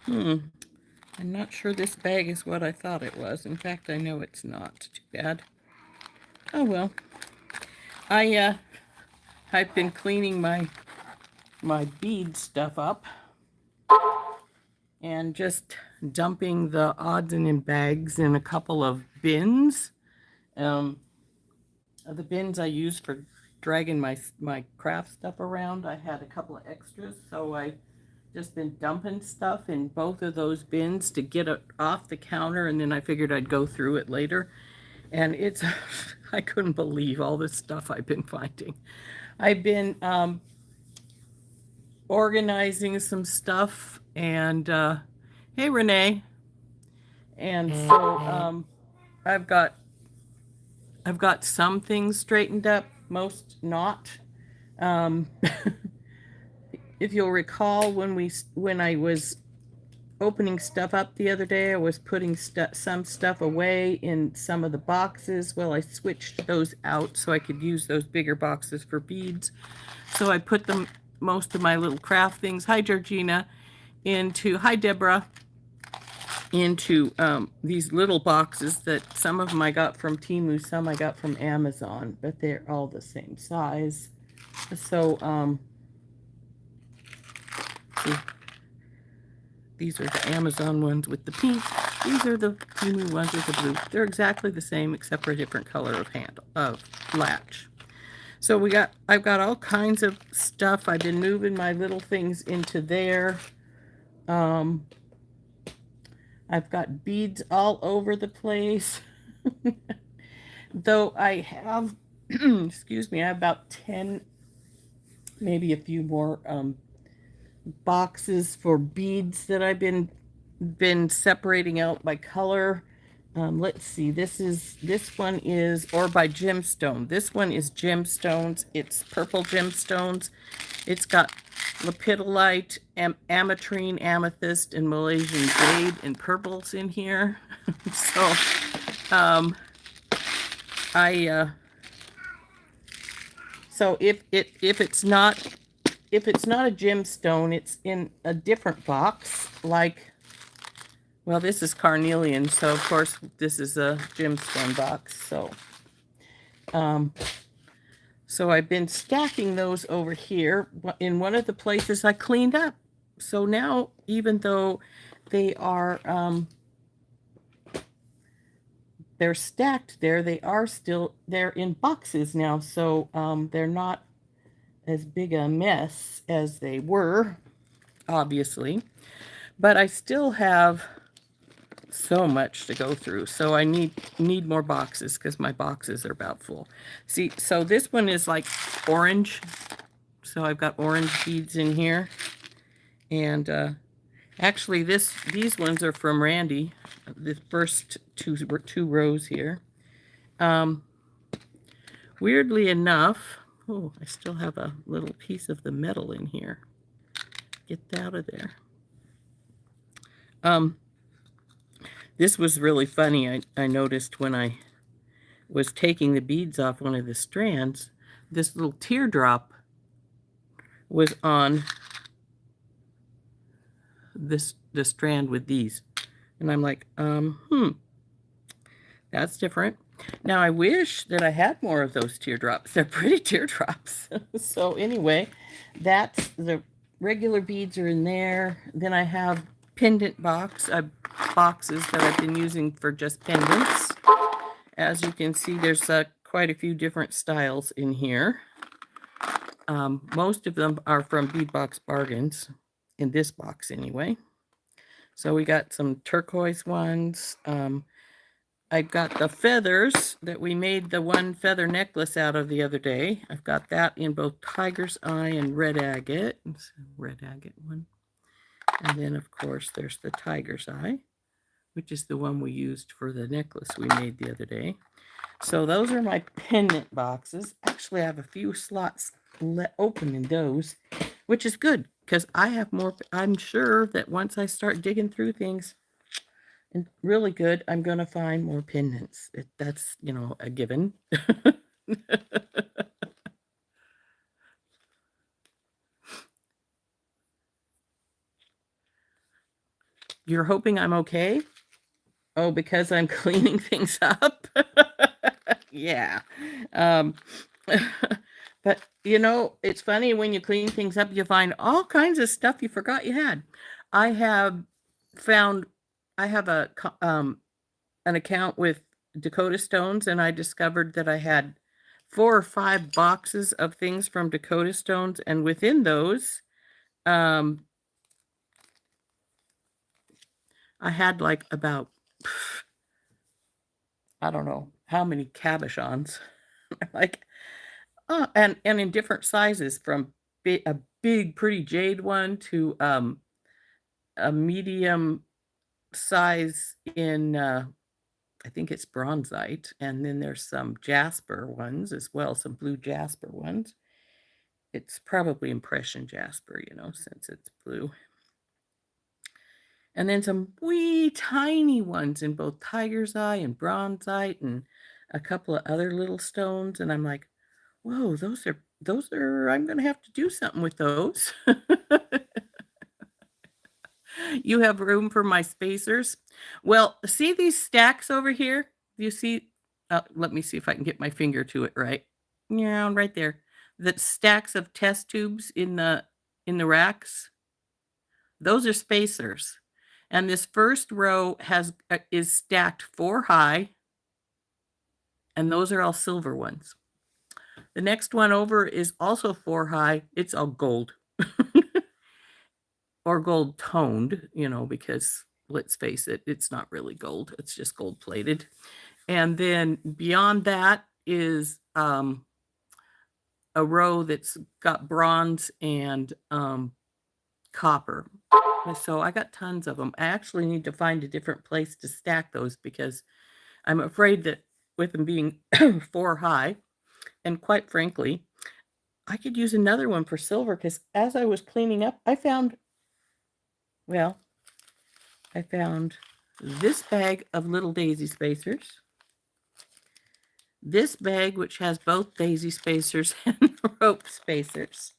I'm not sure this bag is what I thought it was. In fact, I know it's not. Too bad. Oh well. I've been cleaning my bead stuff up and just dumping the odds and end bags in a couple of bins. Um, the bins I use for dragging my craft stuff around, I had a couple of extras, so I just been dumping stuff in both of those bins to get it off the counter, and then I figured I'd go through it later. And it's I couldn't believe all this stuff I've been finding. I've been organizing some stuff, and hey Renee, and so I've got I've got some things straightened up, most not. Um, if you'll recall, when I was opening stuff up the other day, I was putting some stuff away in some of the boxes. Well, I switched those out so I could use those bigger boxes for beads. So I put them most of my little craft things. Hi, Georgina. Hi, Deborah. Into these little boxes that some of them I got from Temu, some I got from Amazon, but they're all the same size. So see, these are the Amazon ones with the pink. These are the Temu ones with the blue. They're exactly the same except for a different color of handle of latch. So I've got all kinds of stuff. I've been moving my little things into there. I've got beads all over the place. Though I have, excuse me, I have about 10, maybe a few more boxes for beads that I've been separating out by color. Let's see. This one is or by gemstone. This one is gemstones. It's purple gemstones. It's got lepidolite, ametrine, amethyst, and Malaysian jade and purples in here. So I so if it's not a gemstone, it's in a different box. Like, well, this is carnelian, so of course this is a gemstone box. So I've been stacking those over here in one of the places I cleaned up. So now, even though they are they're stacked there, they're in boxes now. So they're not as big a mess as they were, obviously. But I still have so much to go through. So I need more boxes because my boxes are about full. See, so this one is like orange. So I've got orange beads in here. And actually these ones are from Randy. The first two rows here. Weirdly enough, oh, I still have a little piece of the metal in here. Get that out of there. This was really funny. I noticed when I was taking the beads off one of the strands, this little teardrop was on the strand with these. And I'm like, that's different. Now I wish that I had more of those teardrops. They're pretty teardrops. So anyway, that's the regular beads are in there. Then I have pendant boxes that I've been using for just pendants. As you can see, there's quite a few different styles in here. Most of them are from Beadbox Bargains, in this box anyway. So we got some turquoise ones. I've got the feathers that we made the one feather necklace out of the other day. I've got that in both tiger's eye and red agate. Red agate one. And then, of course, there's the tiger's eye, which is the one we used for the necklace we made the other day. So those are my pendant boxes. Actually, I have a few slots open in those, which is good because I have more. I'm sure that once I start digging through things, and really good, I'm going to find more pendants. That's, a given. You're hoping I'm okay? Oh, because I'm cleaning things up? Yeah. Um, but, you know, it's funny when you clean things up, you find all kinds of stuff you forgot you had. I have found I have an account with Dakota Stones, and I discovered that I had 4 or 5 boxes of things from Dakota Stones, and within those, I had like about I don't know how many cabochons. Like, oh, and in different sizes, from a big, pretty jade one to a medium size in I think it's bronzite, and then there's some jasper ones as well, some blue jasper ones. It's probably impression jasper, you know, since it's blue. And then some wee tiny ones in both tiger's eye and bronzite and a couple of other little stones. And I'm like, whoa, those are I'm gonna have to do something with those. You have room for my spacers? Well, see these stacks over here? You see, let me see if I can get my finger to it right. Yeah, right there. The stacks of test tubes in the racks. Those are spacers. And this first row is stacked 4 high, and those are all silver ones. The next one over is also 4 high. It's all gold. Or gold toned, you know, because let's face it, it's not really gold. It's just gold plated. And then beyond that is a row that's got bronze and copper. So I got tons of them. I actually need to find a different place to stack those because I'm afraid that with them being 4 high, and quite frankly, I could use another one for silver, because as I was cleaning up, I found this bag of little daisy spacers, this bag which has both daisy spacers and rope spacers.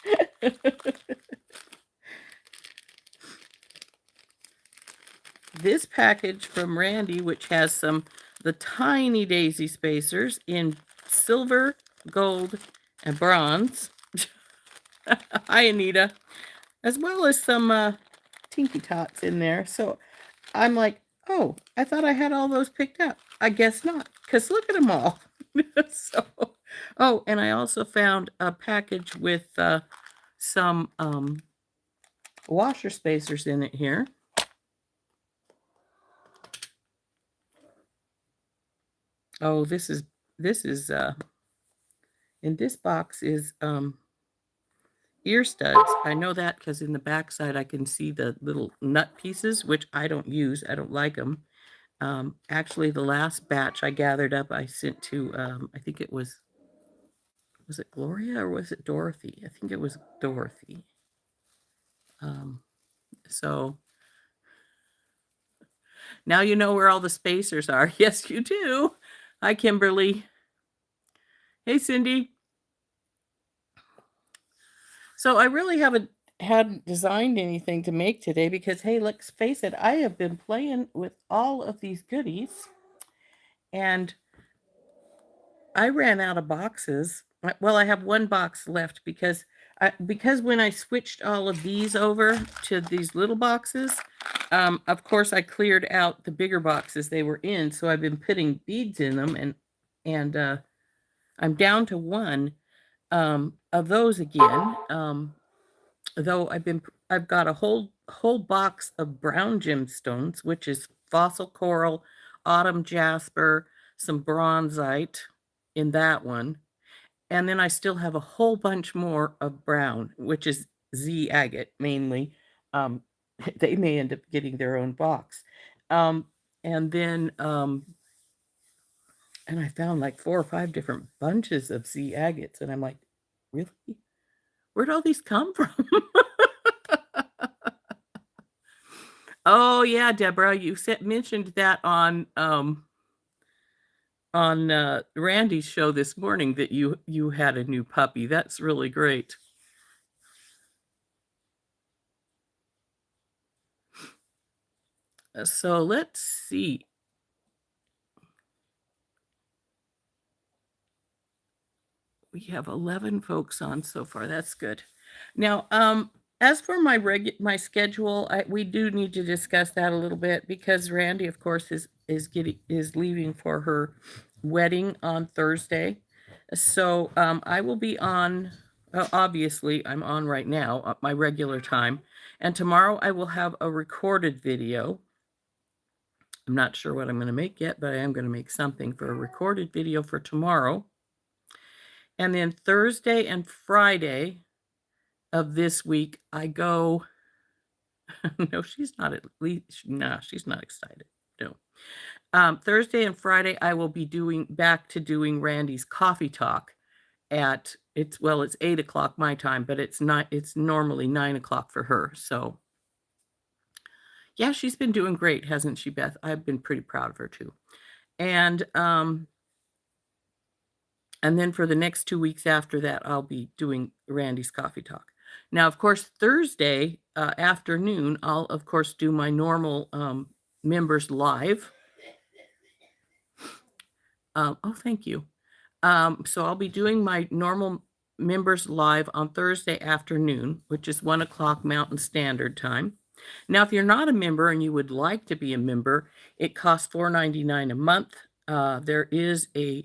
This package from Randy, which has the tiny daisy spacers in silver, gold, and bronze. Hi, Anita. As well as some Tinky Tots in there. So I'm like, oh, I thought I had all those picked up. I guess not, because look at them all. So, oh, and I also found a package with some washer spacers in it here. Oh, this is in this box is ear studs. I know that because in the back side I can see the little nut pieces, which I don't use. I don't like them. Actually, the last batch I gathered up, I sent to I think it was it Gloria or was it Dorothy? I think it was Dorothy. So now you know where all the spacers are. Yes, you do. Hi, Kimberly. Hey, Cindy. So I really hadn't designed anything to make today because, hey, let's face it, I have been playing with all of these goodies, and I ran out of boxes. Well, I have one box left because when I switched all of these over to these little boxes, of course I cleared out the bigger boxes they were in, so I've been putting beads in them, and I'm down to one of those again. Though I've got a whole box of brown gemstones, which is fossil coral, autumn jasper, some bronzite in that one. And then I still have a whole bunch more of brown, which is Z agate mainly. They may end up getting their own box. And then and I found like 4 or 5 different bunches of Z agates, and I'm like, really? Where'd all these come from? Oh yeah, Deborah, you mentioned that on Randy's show this morning that you had a new puppy. That's really great. So let's see. We have 11 folks on so far. That's good. Now, as for my schedule, we do need to discuss that a little bit because Randy, of course, is leaving for her wedding on Thursday. So I will be on. Obviously, I'm on right now at my regular time, and tomorrow I will have a recorded video. I'm not sure what I'm going to make yet, but I am going to make something for a recorded video for tomorrow. And then Thursday and Friday of this week, I go. No, she's not at least. No, she's not excited. No. Thursday and Friday, I will be back to doing Randy's coffee talk it's 8:00 my time, but it's normally 9:00 for her. So yeah, she's been doing great, hasn't she, Beth? I've been pretty proud of her too. And then for the next 2 weeks after that, I'll be doing Randy's coffee talk. Now, of course, Thursday afternoon, I'll of course do my normal members live. Oh, thank you. So I'll be doing my normal members live on Thursday afternoon, which is 1:00 Mountain Standard Time. Now, if you're not a member and you would like to be a member, it costs $4.99 a month. There is a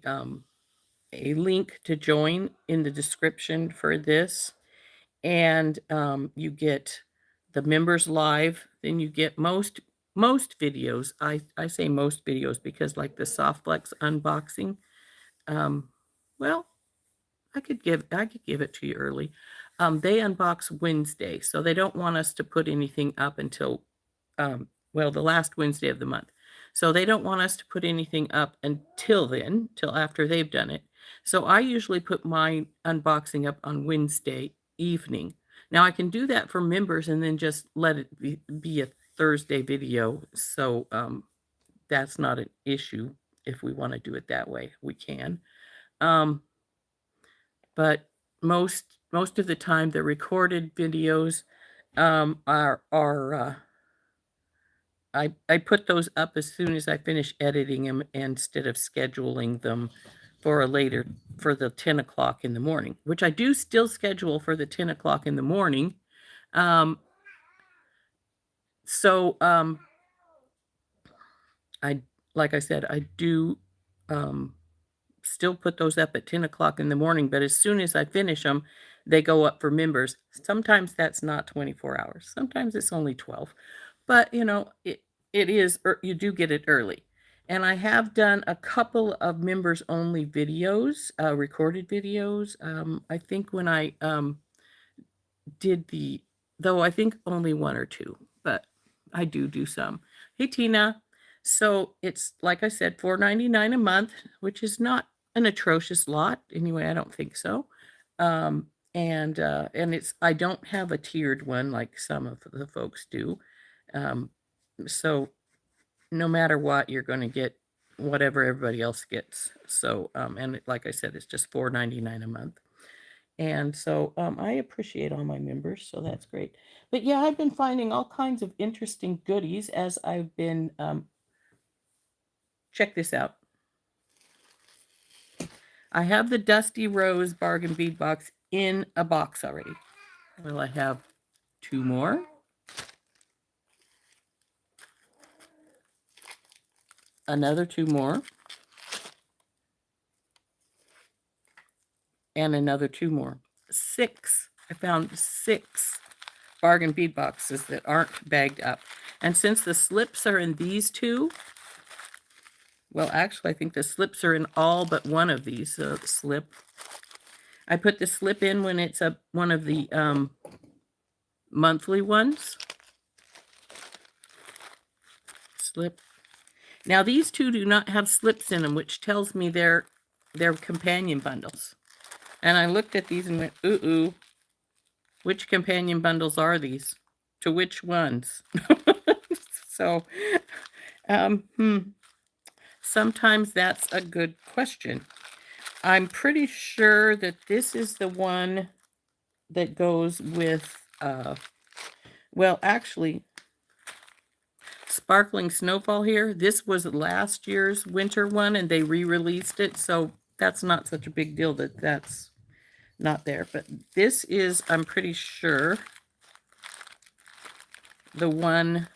link to join in the description for this, and you get the members live. Then you get most videos. I say most videos because, like the Softflex unboxing, well, I could give it to you early. They unbox Wednesday, so they don't want us to put anything up until the last Wednesday of the month. So they don't want us to put anything up until then, till after they've done it. So I usually put my unboxing up on Wednesday evening. Now I can do that for members and then just let it be a Thursday video. So that's not an issue. If we want to do it that way, we can. But most of the time, the recorded videos are I put those up as soon as I finish editing them instead of scheduling them for the 10:00 in the morning, which I do still schedule for the 10:00 in the morning. Like I said, I do still put those up at 10:00 in the morning, but as soon as I finish them, they go up for members. Sometimes that's not 24 hours. Sometimes it's only 12. But, it is, you do get it early. And I have done a couple of members only videos, recorded videos. I think when I did though I think only one or two, but I do some. Hey, Tina. So it's, like I said, $4.99 a month, which is not an atrocious lot. Anyway, I don't think so. And I don't have a tiered one like some of the folks do. So no matter what, you're going to get whatever everybody else gets. So, and like I said, it's just $4.99 a month. And so I appreciate all my members, so that's great. But yeah, I've been finding all kinds of interesting goodies as I've been, check this out. I have the Dusty Rose Bargain Bead Box in a box already. Well, I have 2 more. Another 2 more. And another 2 more. 6. I found 6 bargain bead boxes that aren't bagged up. And since the slips are in these 2, well, actually, I think the slips are in all but one of these. So the slip. I put the slip in when it's one of the monthly ones. Slip. Now, these 2 do not have slips in them, which tells me they're companion bundles. And I looked at these and went, ooh, which companion bundles are these? To which ones? So, sometimes that's a good question. I'm pretty sure that this is the one that goes with, well, actually, Sparkling Snowfall here. This was last year's winter one, and they re-released it, so that's not such a big deal that that's not there. But this is, I'm pretty sure, the one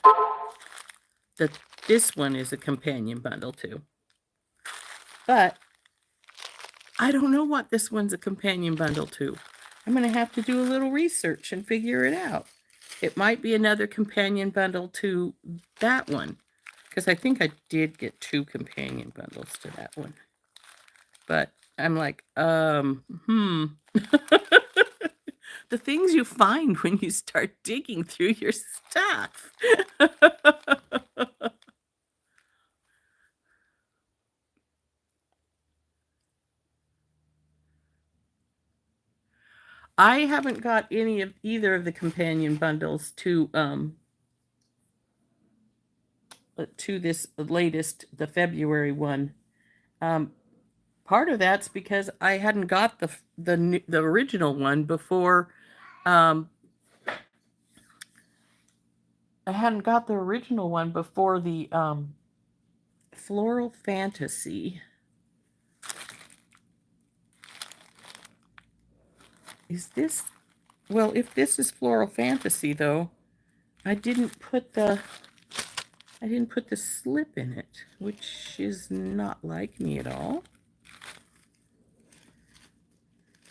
that this one is a companion bundle to. But I don't know what this one's a companion bundle to. I'm going to have to do a little research and figure it out. It might be another companion bundle to that one, because I think I did get 2 companion bundles to that one. But I'm like, The things you find when you start digging through your stuff. I haven't got any of either of the companion bundles to this latest, the February one. Part of that's because I hadn't got the original one before. I hadn't got the original one before the Floral Fantasy. Is this, well, if this is Floral Fantasy though, I didn't put the slip in it, which is not like me at all.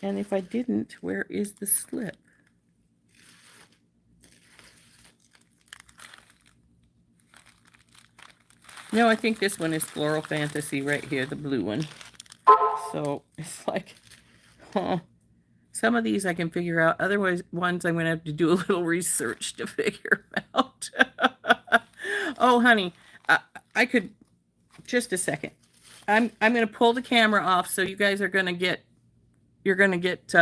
And if I didn't, where is the slip? No, I think this one is Floral Fantasy right here, the blue one. So it's like, some of these I can figure out. Otherwise, ones I'm going to have to do a little research to figure out. Oh, honey, I could, just a second. I'm going to pull the camera off, so you guys are going to get, you're going to get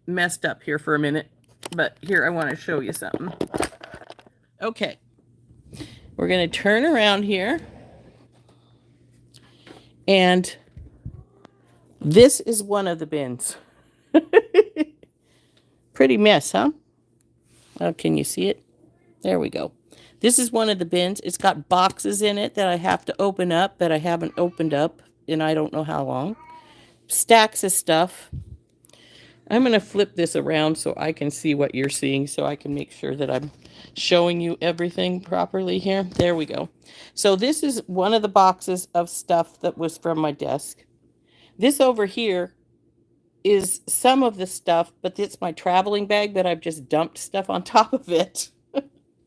messed up here for a minute. But here, I want to show you something. Okay. We're going to turn around here. And this is one of the bins. Pretty mess, huh? Oh, can you see it? There we go. This is one of the bins. It's got boxes in it that I have to open up that I haven't opened up in I don't know how long. Stacks of stuff. I'm going to flip this around so I can see what you're seeing, so I can make sure that I'm showing you everything properly here. There we go. So this is one of the boxes of stuff that was from my desk. This over here is some of the stuff, but it's my traveling bag that I've just dumped stuff on top of it.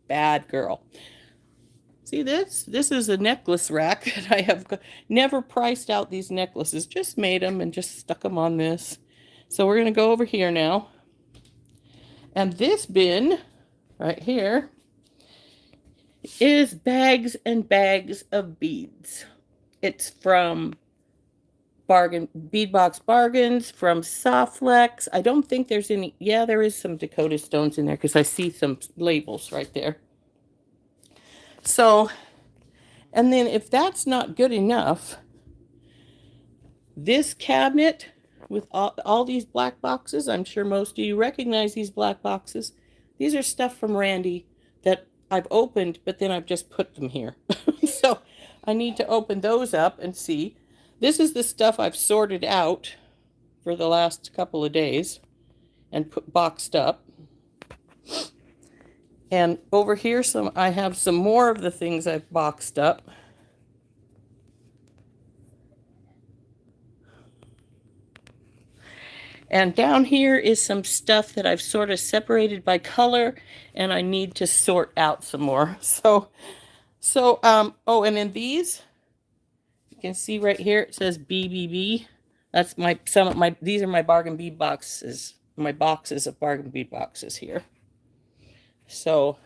Bad girl. See this? This is a necklace rack that I have never priced out these necklaces. Just made them and just stuck them on this. So we're going to go over here now. And this bin right here is bags and bags of beads. It's from Beadbox Bargains, from Softlex. I don't think there's any, yeah, there is some Dakota stones in there because I see some labels right there. So, and then if that's not good enough, this cabinet with all these black boxes, I'm sure most of you recognize these black boxes. These are stuff from Randy that I've opened, but then I've just put them here. So I need to open those up and see. This is the stuff I've sorted out for the last couple of days and boxed up. And over here, I have some more of the things I've boxed up. And down here is some stuff that I've sort of separated by color, and I need to sort out some more. Oh, and then these, you can see right here, it says BBB. That's these are my bargain bead boxes, my boxes of bargain bead boxes here. So,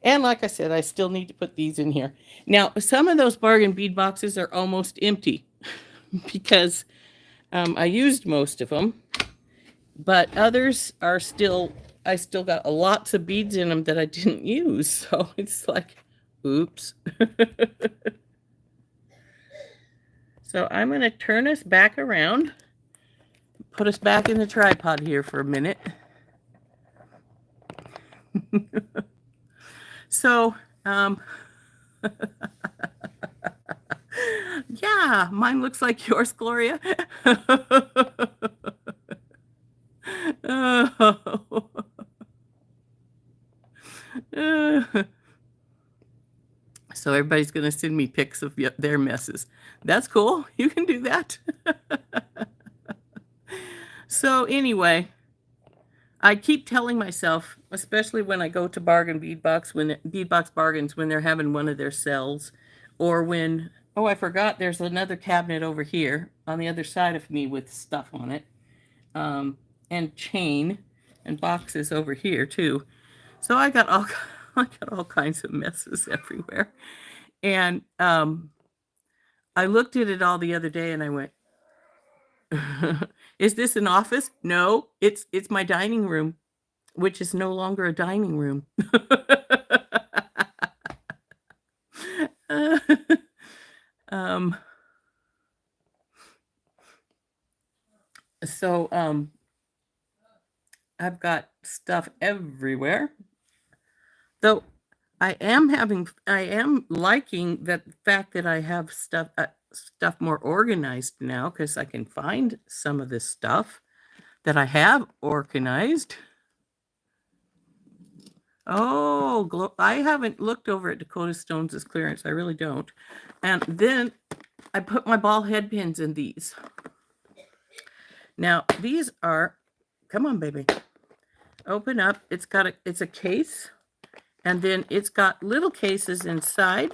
and like I said, I still need to put these in here. Now, some of those bargain bead boxes are almost empty because I used most of them, but others are still, I still got lots of beads in them that I didn't use. So it's like, oops. So I'm going to turn us back around, put us back in the tripod here for a minute. So, yeah, mine looks like yours, Gloria. Oh. So everybody's going to send me pics of their messes. That's cool. You can do that. So anyway, I keep telling myself, especially when I go to Bargain Beadbox, when Beadbox Bargains, when they're having one of their sales, or when, oh, I forgot, there's another cabinet over here on the other side of me with stuff on it, and chain and boxes over here too. So I got all kinds of messes everywhere. And I looked at it all the other day and I went, is this an office? No, it's my dining room, which is no longer a dining room. um, so I've got stuff everywhere. Though I am liking the fact that I have stuff more organized now, because I can find some of this stuff that I have organized. Oh, I haven't looked over at Dakota Stones' clearance. I really don't. And then I put my ball head pins in these. Now, these are, come on, baby. Open up. It's a case. And then it's got little cases inside.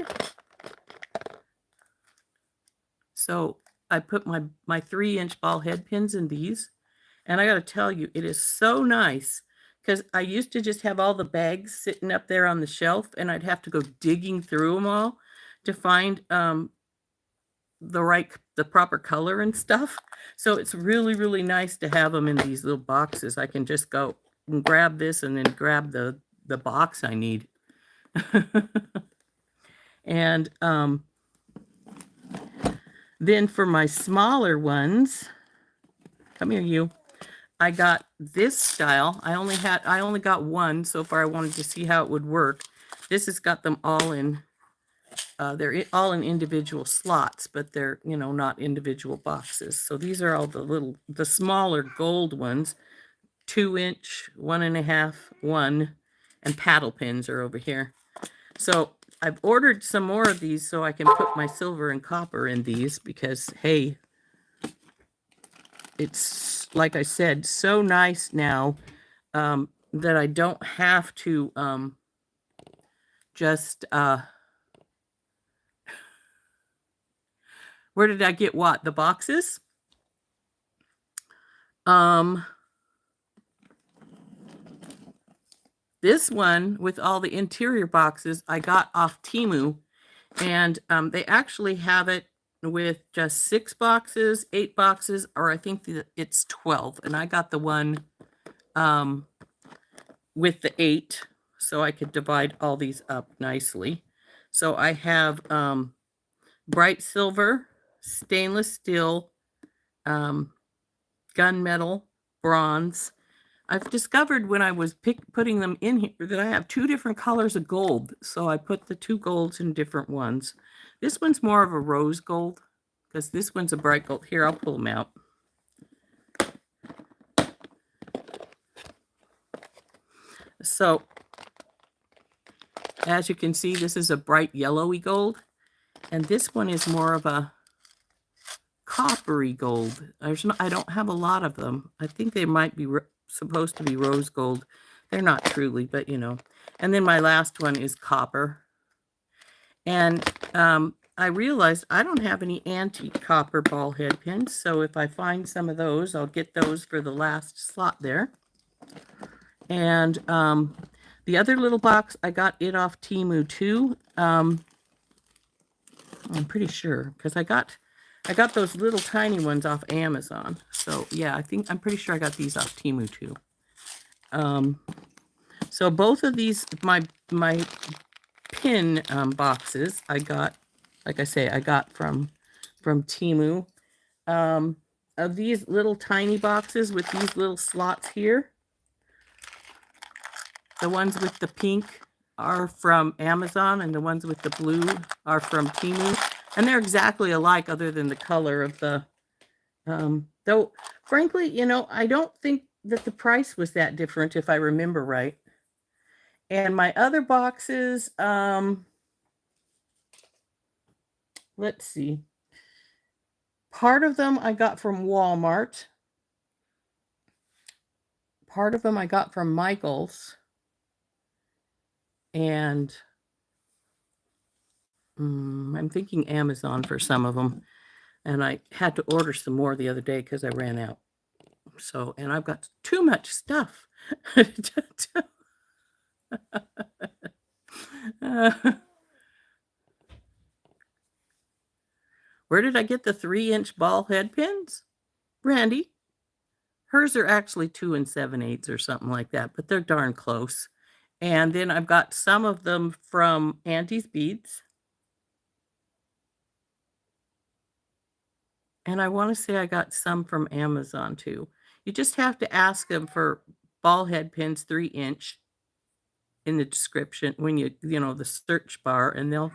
So I put my 3-inch ball head pins in these. And I got to tell you, it is so nice, because I used to just have all the bags sitting up there on the shelf, and I'd have to go digging through them all to find the proper color and stuff. So it's really, really nice to have them in these little boxes. I can just go and grab this and then grab the box I need. And then for my smaller ones, come here, you. I got this style. I only got one so far. I wanted to see how it would work. This has got them all in, they're all in individual slots, but they're, not individual boxes. So these are all the smaller gold ones, 2-inch, 1.5, 1, and paddle pins are over here. So I've ordered some more of these so I can put my silver and copper in these, because, hey, it's, like I said, so nice now that I don't have to just, where did I get what? The boxes? This one with all the interior boxes I got off Temu, and they actually have it with just 6 boxes, 8 boxes, or I think it's 12. And I got the one with the 8, so I could divide all these up nicely. So I have bright silver, stainless steel, gunmetal, bronze. I've discovered when I was putting them in here that I have 2 different colors of gold. So I put the 2 golds in different ones. This one's more of a rose gold, because this one's a bright gold. Here, I'll pull them out. So as you can see, this is a bright yellowy gold. And this one is more of a coppery gold. I don't have a lot of them. I think they might be supposed to be rose gold. They're not truly, but And then my last one is copper. And I realized I don't have any antique copper ball head pins. So if I find some of those, I'll get those for the last slot there. And the other little box, I got it off Temu too. I'm pretty sure, because I got those little tiny ones off Amazon. So yeah, I'm pretty sure I got these off Temu too. So both of these, my pin boxes, I got, like I say, I got from Temu. Of these little tiny boxes with these little slots here, the ones with the pink are from Amazon, and the ones with the blue are from Temu. And they're exactly alike other than the color of the, though, frankly, you know, I don't think that the price was that different if I remember right. And my other boxes, let's see. Part of them I got from Walmart. Part of them I got from Michael's. And I'm thinking Amazon for some of them. And I had to order some more the other day because I ran out. So, and I've got too much stuff. Where did I get the 3-inch ball head pins? Randy. Hers are actually 2 7/8 or something like that, but they're darn close. And then I've got some of them from Auntie's Beads. And I want to say I got some from Amazon too. You just have to ask them for ball head pins 3-inch in the description when you know, the search bar, and they'll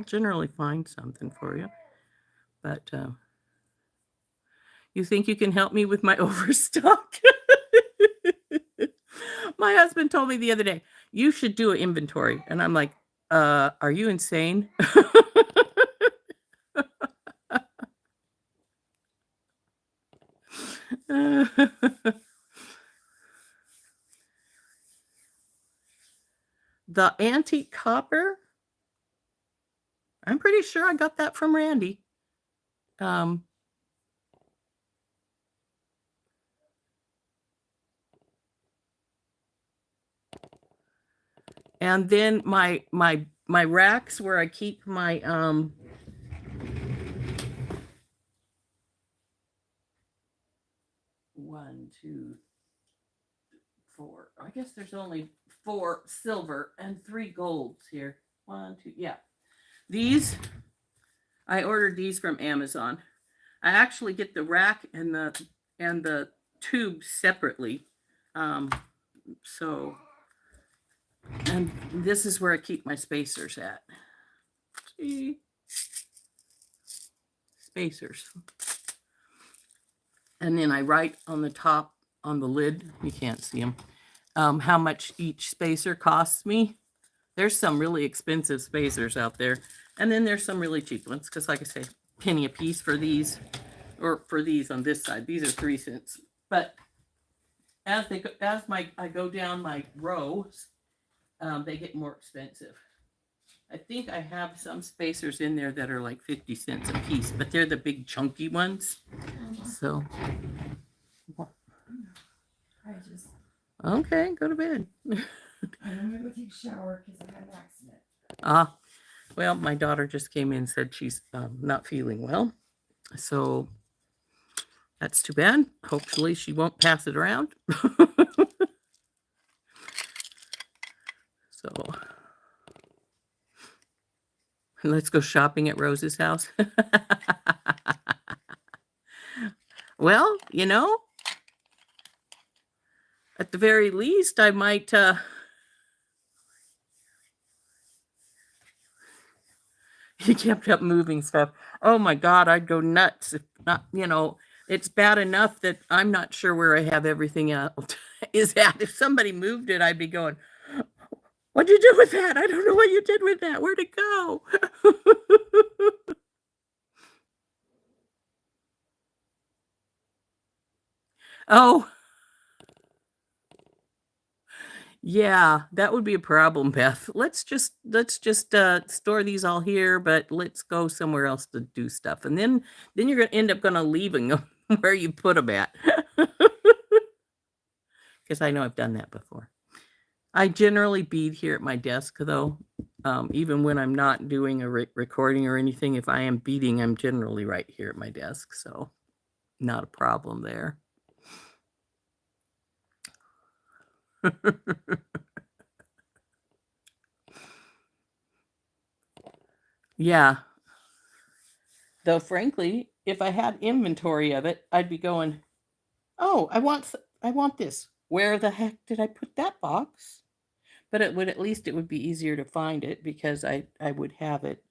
generally find something for you. But you think you can help me with my overstock? My husband told me the other day, you should do an inventory. And I'm like, are you insane? The antique copper, I'm pretty sure I got that from Randy. And then my racks where I keep my 1, 2, 4. I guess there's only 4 silver and 3 golds here. 1, 2, yeah. These, I ordered these from Amazon. I actually get the rack and the tube separately. So, and this is where I keep my spacers at. See? Spacers. And then I write on the top, on the lid, you can't see them, how much each spacer costs me. There's some really expensive spacers out there. And then there's some really cheap ones, because like I say, penny a piece for these, or for these on this side. These are 3 cents. But as I go down my rows, they get more expensive. I think I have some spacers in there that are like 50 cents a piece, but they're the big chunky ones. So, okay, go to bed. I'm gonna go take a shower because I had an accident. Well, my daughter just came in and said she's not feeling well. So that's too bad. Hopefully she won't pass it around. So let's go shopping at Rose's house. Well, you know, at the very least, I might he kept up moving stuff. Oh my God, I'd go nuts if not, you know, it's bad enough that I'm not sure where I have everything else is at. If somebody moved it, I'd be going, what'd you do with that? I don't know what you did with that. Where'd it go? Oh, yeah, that would be a problem, Beth. Let's just store these all here, but let's go somewhere else to do stuff. And then you're gonna end up leaving them where you put them at. Because I know I've done that before. I generally bead here at my desk, though. Even when I'm not doing a recording or anything, if I am beading, I'm generally right here at my desk. So not a problem there. Yeah. Though, frankly, if I had inventory of it, I'd be going, oh, I want this. Where the heck did I put that box? but it would, at least it would be easier to find it because I would have it,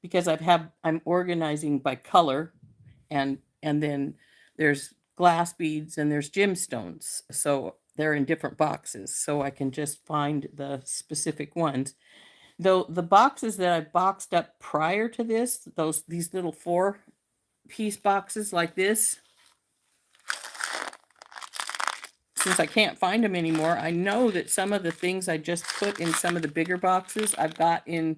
because I'm organizing by color, and then there's glass beads and there's gemstones. So they're in different boxes, so I can just find the specific ones. Though the boxes that I boxed up prior to this, these little 4-piece boxes like this, since I can't find them anymore, I know that some of the things I just put in some of the bigger boxes, I've got in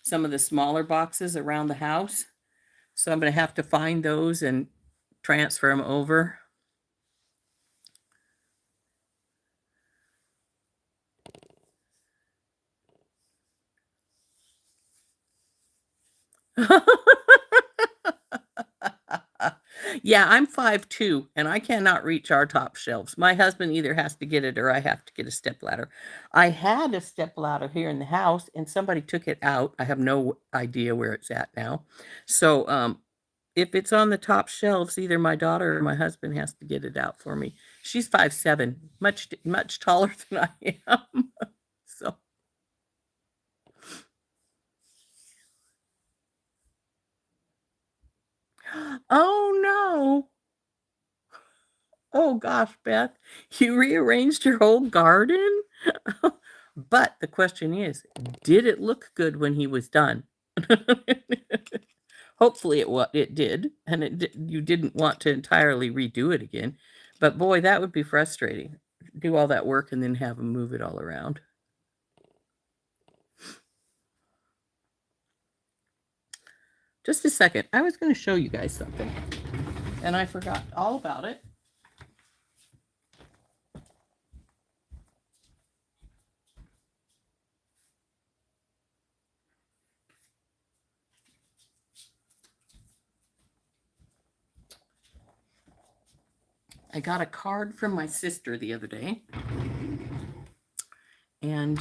some of the smaller boxes around the house. So I'm going to have to find those and transfer them over. Yeah, I'm 5'2", and I cannot reach our top shelves. My husband either has to get it or I have to get a stepladder. I had a stepladder here in the house, and somebody took it out. I have no idea where it's at now. So, if it's on the top shelves, either my daughter or my husband has to get it out for me. She's 5'7", much taller than I am. So. Oh no. Oh gosh, Beth, you rearranged your whole garden? But the question is, did it look good when he was done? Hopefully it did, and you didn't want to entirely redo it again. But boy, that would be frustrating. Do all that work and then have him move it all around. Just a second. I was going to show you guys something, and I forgot all about it. I got a card from my sister the other day. And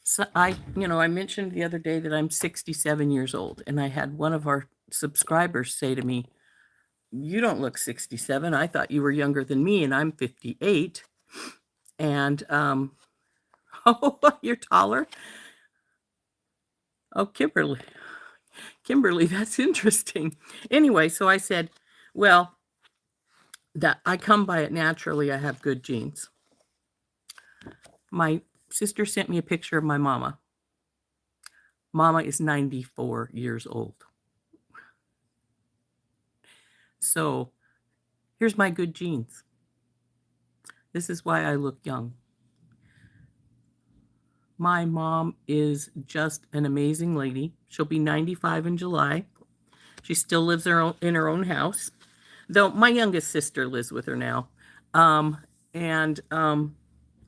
so I mentioned the other day that I'm 67 years old, and I had one of our subscribers say to me, "You don't look 67. I thought you were younger than me, and I'm 58." And oh, you're taller? Oh, Kimberly, that's interesting. Anyway, so I said, well, that I come by it naturally. I have good genes. My sister sent me a picture of my mama. Mama is 94 years old. So here's my good genes. This is why I look young. My mom is just an amazing lady. She'll be 95 in July. She still lives in her own house, though my youngest sister lives with her now. And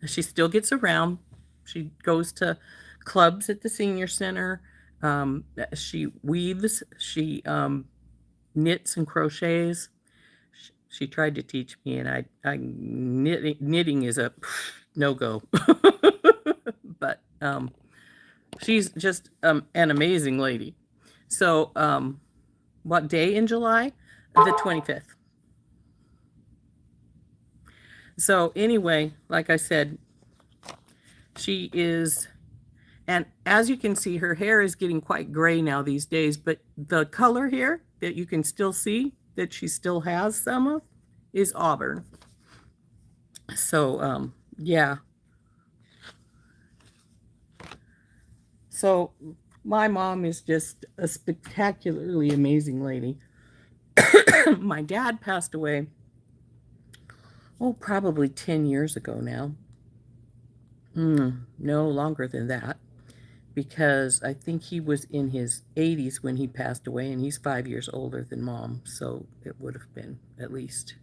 she still gets around. She goes to clubs at the senior center. She weaves. She knits and crochets. She tried to teach me, and knitting is a no-go. But she's just an amazing lady. So what day in July? The 25th. So anyway, like I said, she is, and as you can see, her hair is getting quite gray now these days, but the color here that you can still see that she still has some of is auburn. So yeah. So my mom is just a spectacularly amazing lady. My dad passed away, probably 10 years ago now. No longer than that, because I think he was in his 80s when he passed away, and he's 5 years older than Mom, so it would have been at least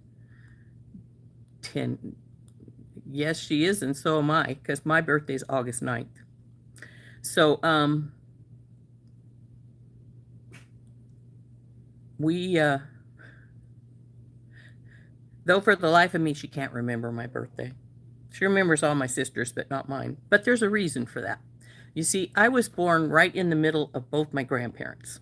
10. Yes, she is, and so am I, because my birthday is August 9th. So, though for the life of me, she can't remember my birthday. She remembers all my sisters, but not mine. But there's a reason for that. You see, I was born right in the middle of both my grandparents.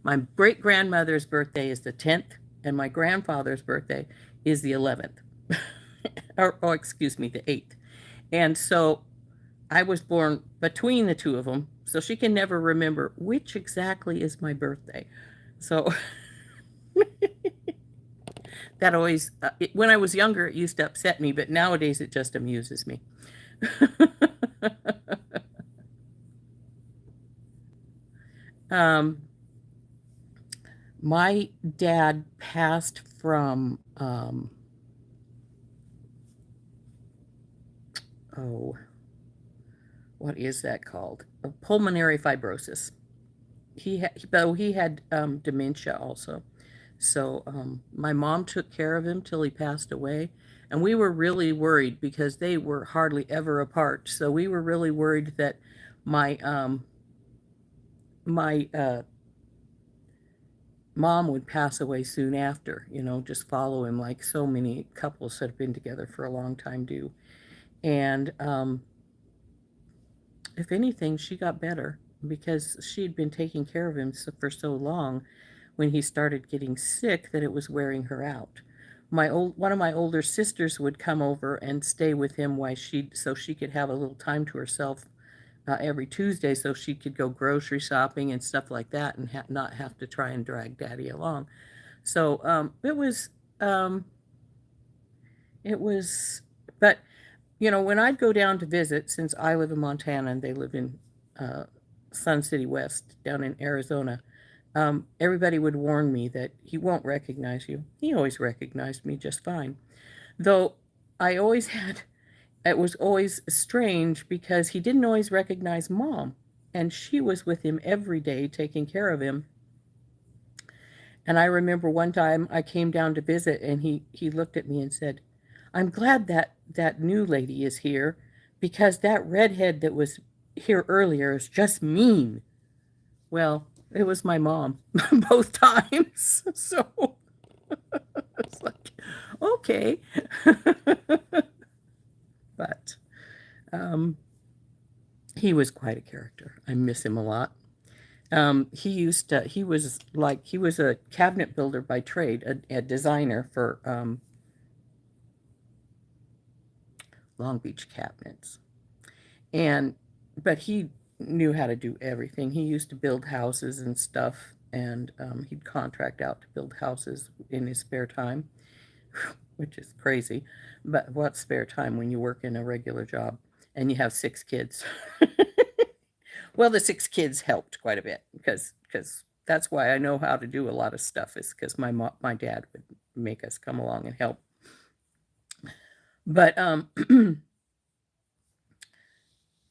My great-grandmother's birthday is the 10th, and my grandfather's birthday is the 11th. or excuse me, the 8th. And so I was born between the two of them, so she can never remember which exactly is my birthday. So that always, when I was younger, it used to upset me, but nowadays it just amuses me. um, my dad passed from, oh, what is that called? Pulmonary fibrosis. He had dementia also. So my mom took care of him till he passed away, and we were really worried because they were hardly ever apart. So we were really worried that my my mom would pass away soon after. You know, just follow him like so many couples that have been together for a long time do. And if anything, she got better because she had been taking care of him for so long when he started getting sick that it was wearing her out. One of my older sisters would come over and stay with him so she could have a little time to herself every Tuesday so she could go grocery shopping and stuff like that and not have to try and drag daddy along. So um, it was, but you know, when I'd go down to visit, since I live in Montana and they live in uh, Sun City West down in Arizona, everybody would warn me that he won't recognize you. He always recognized me just fine. Though I always had, it was always strange because he didn't always recognize mom. And she was with him every day taking care of him. And I remember one time I came down to visit and he looked at me and said, I'm glad that new lady is here because that redhead that was here earlier is just mean. Well, it was my mom both times. So it's like, okay. But um, he was quite a character. I miss him a lot. He was a cabinet builder by trade, a designer for Long Beach cabinets. And but he knew how to do everything. He used to build houses and stuff, and he'd contract out to build houses in his spare time, which is crazy. But what's spare time when you work in a regular job and you have 6 kids? Well, the 6 kids helped quite a bit because that's why I know how to do a lot of stuff is because my dad would make us come along and help. But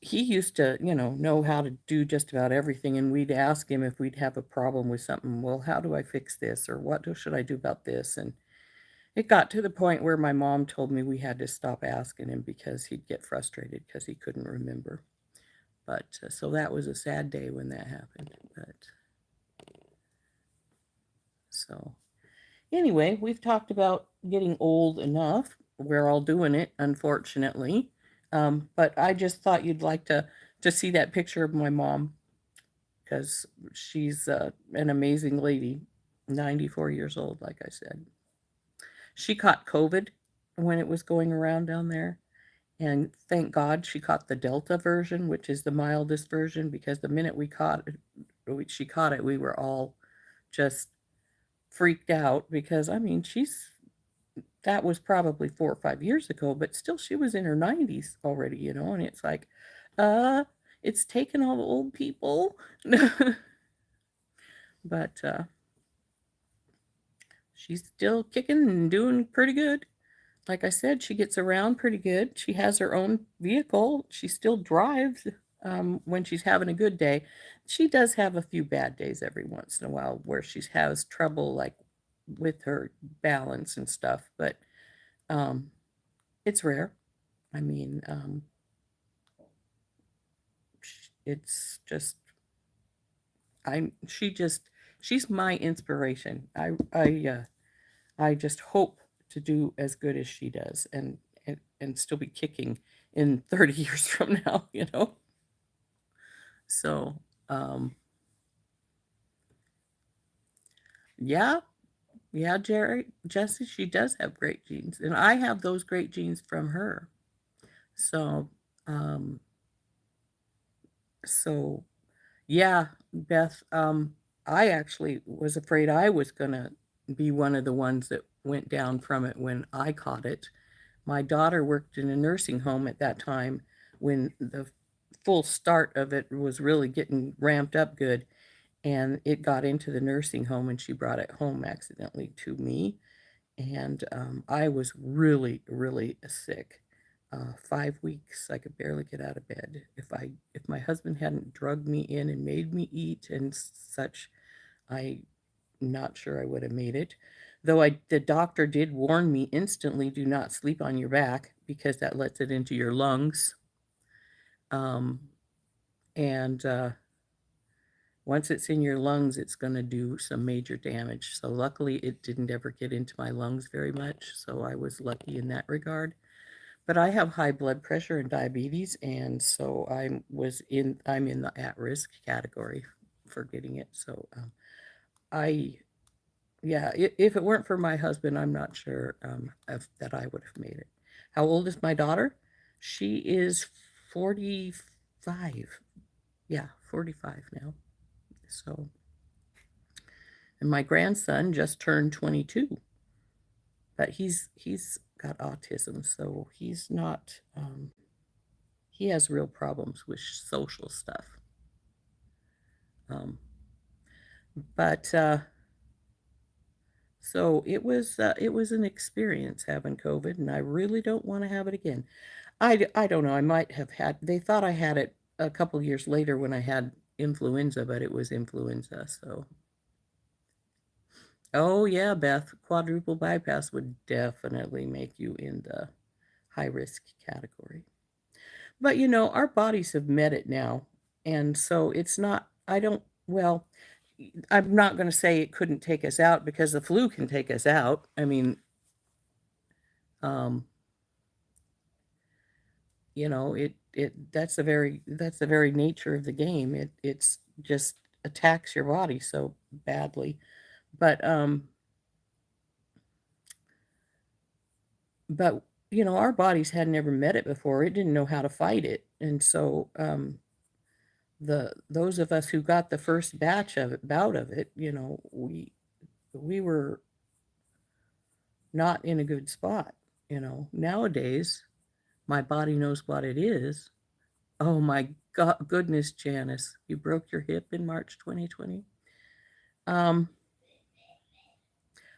he used to, know how to do just about everything. And we'd ask him if we'd have a problem with something. Well, how do I fix this? Or should I do about this? And it got to the point where my mom told me we had to stop asking him because he'd get frustrated because he couldn't remember. But so that was a sad day when that happened. But so anyway, we've talked about getting old enough. We're all doing it, unfortunately. But I just thought you'd like to see that picture of my mom because she's an amazing lady, 94 years old, like I said. She caught COVID when it was going around down there. And thank God she caught the Delta version, which is the mildest version, because the minute she caught it, we were all just freaked out because, I mean, that was probably 4 or 5 years ago, but still she was in her 90s already, and it's like, uh, it's taken all the old people. But she's still kicking and doing pretty good. Like I said, she gets around pretty good. She has her own vehicle. She still drives when she's having a good day. She does have a few bad days every once in a while where she has trouble like with her balance and stuff, but um, it's rare. I mean, it's just she's my inspiration. I just hope to do as good as she does and still be kicking in 30 years from now. So, yeah, yeah, Jesse, she does have great genes, and I have those great genes from her. So, um, so yeah, Beth, I actually was afraid I was gonna be one of the ones that went down from it when I caught it. My daughter worked in a nursing home at that time when the full start of it was really getting ramped up good, and it got into the nursing home and she brought it home accidentally to me. And I was really, really sick. 5 weeks, I could barely get out of bed. If my husband hadn't drugged me in and made me eat and such, I'm not sure I would have made it. Though the doctor did warn me instantly, do not sleep on your back because that lets it into your lungs. Um, and once it's in your lungs, it's going to do some major damage. So luckily, it didn't ever get into my lungs very much. So I was lucky in that regard. But I have high blood pressure and diabetes, and so I'm in the at-risk category for getting it. So I yeah, if it weren't for my husband, I'm not sure if that I would have made it. How old is my daughter? She is 45. Yeah, 45 now. So, and my grandson just turned 22, but he's got autism, so he's not he has real problems with social stuff. Um, but so it was an experience having COVID, and I really don't want to have it again. I don't know. I might have had. They thought I had it a couple years later when I had influenza, but it was influenza. So, oh yeah, Beth, quadruple bypass would definitely make you in the high risk category. But you know, our bodies have met it now, and so it's not. I don't. Well, I'm not going to say it couldn't take us out because the flu can take us out. I mean, um, you know, it that's the very nature of the game. It's just attacks your body so badly. But but you know, our bodies had never met it before. It didn't know how to fight it. And so the those of us who got the first bout of it, you know, we were not in a good spot, you know. Nowadays, my body knows what it is. Oh my goodness, Janice, you broke your hip in March 2020. Um,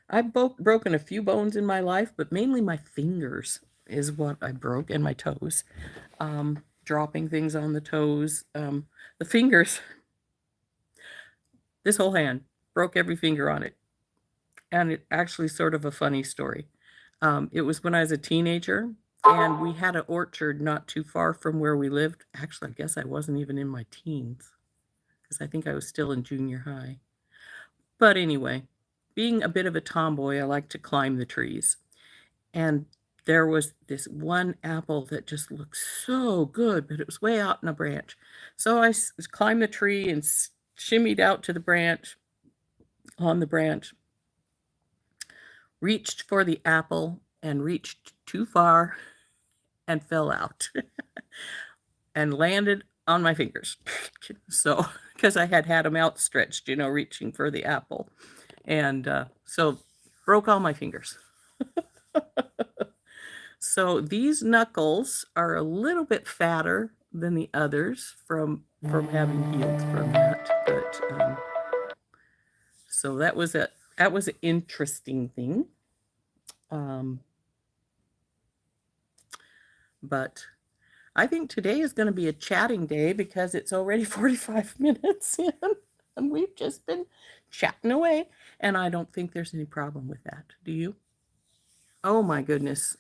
I've broken a few bones in my life, but mainly my fingers is what I broke and my toes. Dropping things on the toes. The fingers, this whole hand, broke every finger on it. And it actually sort of a funny story. It was when I was a teenager and we had an orchard not too far from where we lived. Actually, I guess I wasn't even in my teens because I think I was still in junior high. But anyway, being a bit of a tomboy, I like to climb the trees. And there was this one apple that just looked so good, but it was way out in a branch. So I climbed the tree and shimmied out to the branch, on the branch, reached for the apple and reached too far and fell out and landed on my fingers. So, because I had them outstretched, you know, reaching for the apple. And so broke all my fingers. So these knuckles are a little bit fatter than the others from having healed from that. But so that was an interesting thing. Um, but I think today is going to be a chatting day because it's already 45 minutes in and we've just been chatting away. And I don't think there's any problem with that. Do you? Oh my goodness.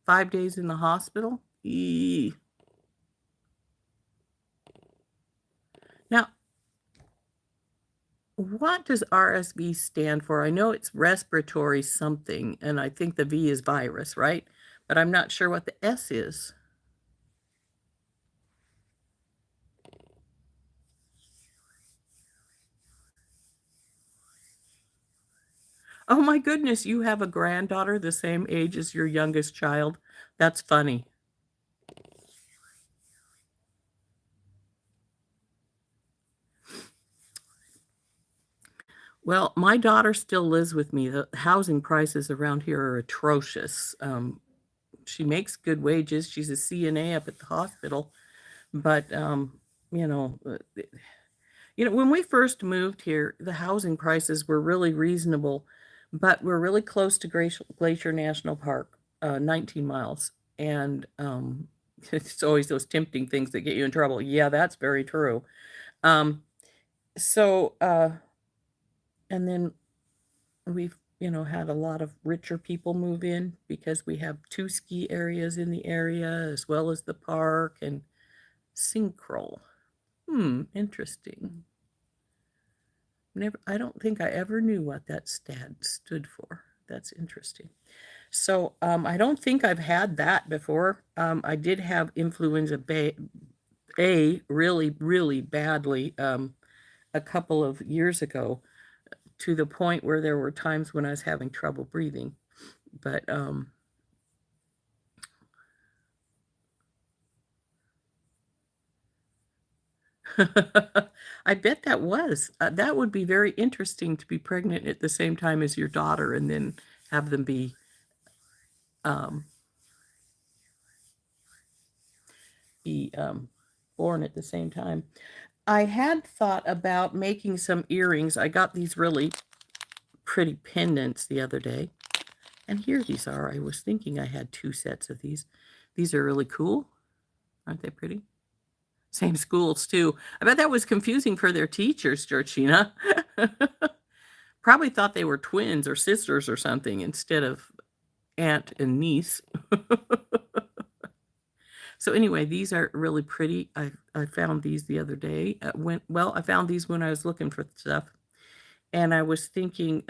5 days in the hospital? Eee. Now, what does RSV stand for? I know it's respiratory something, and I think the V is virus, right? But I'm not sure what the S is. Oh my goodness, you have a granddaughter the same age as your youngest child? That's funny. Well, my daughter still lives with me. The housing prices around here are atrocious. She makes good wages. She's a CNA up at the hospital, but you know, when we first moved here, the housing prices were really reasonable, but we're really close to Glacier National Park, 19 miles, and it's always those tempting things that get you in trouble. Yeah, that's very true. Um, so, and then we've, had a lot of richer people move in because we have two ski areas in the area as well as the park and Synchrol. Interesting. I don't think I ever knew what that stat stood for. That's interesting. So, I don't think I've had that before. I did have influenza A really, really badly, a couple of years ago, to the point where there were times when I was having trouble breathing. But I bet that would be very interesting to be pregnant at the same time as your daughter and then have them um, be born at the same time. I had thought about making some earrings. I got these really pretty pendants the other day. And here these are. I was thinking I had 2 sets of these. These are really cool. Aren't they pretty? Same schools, too. I bet that was confusing for their teachers, Georgina. Probably thought they were twins or sisters or something instead of aunt and niece. So anyway, these are really pretty. I found these the other day. I found these when I was looking for stuff. And I was thinking,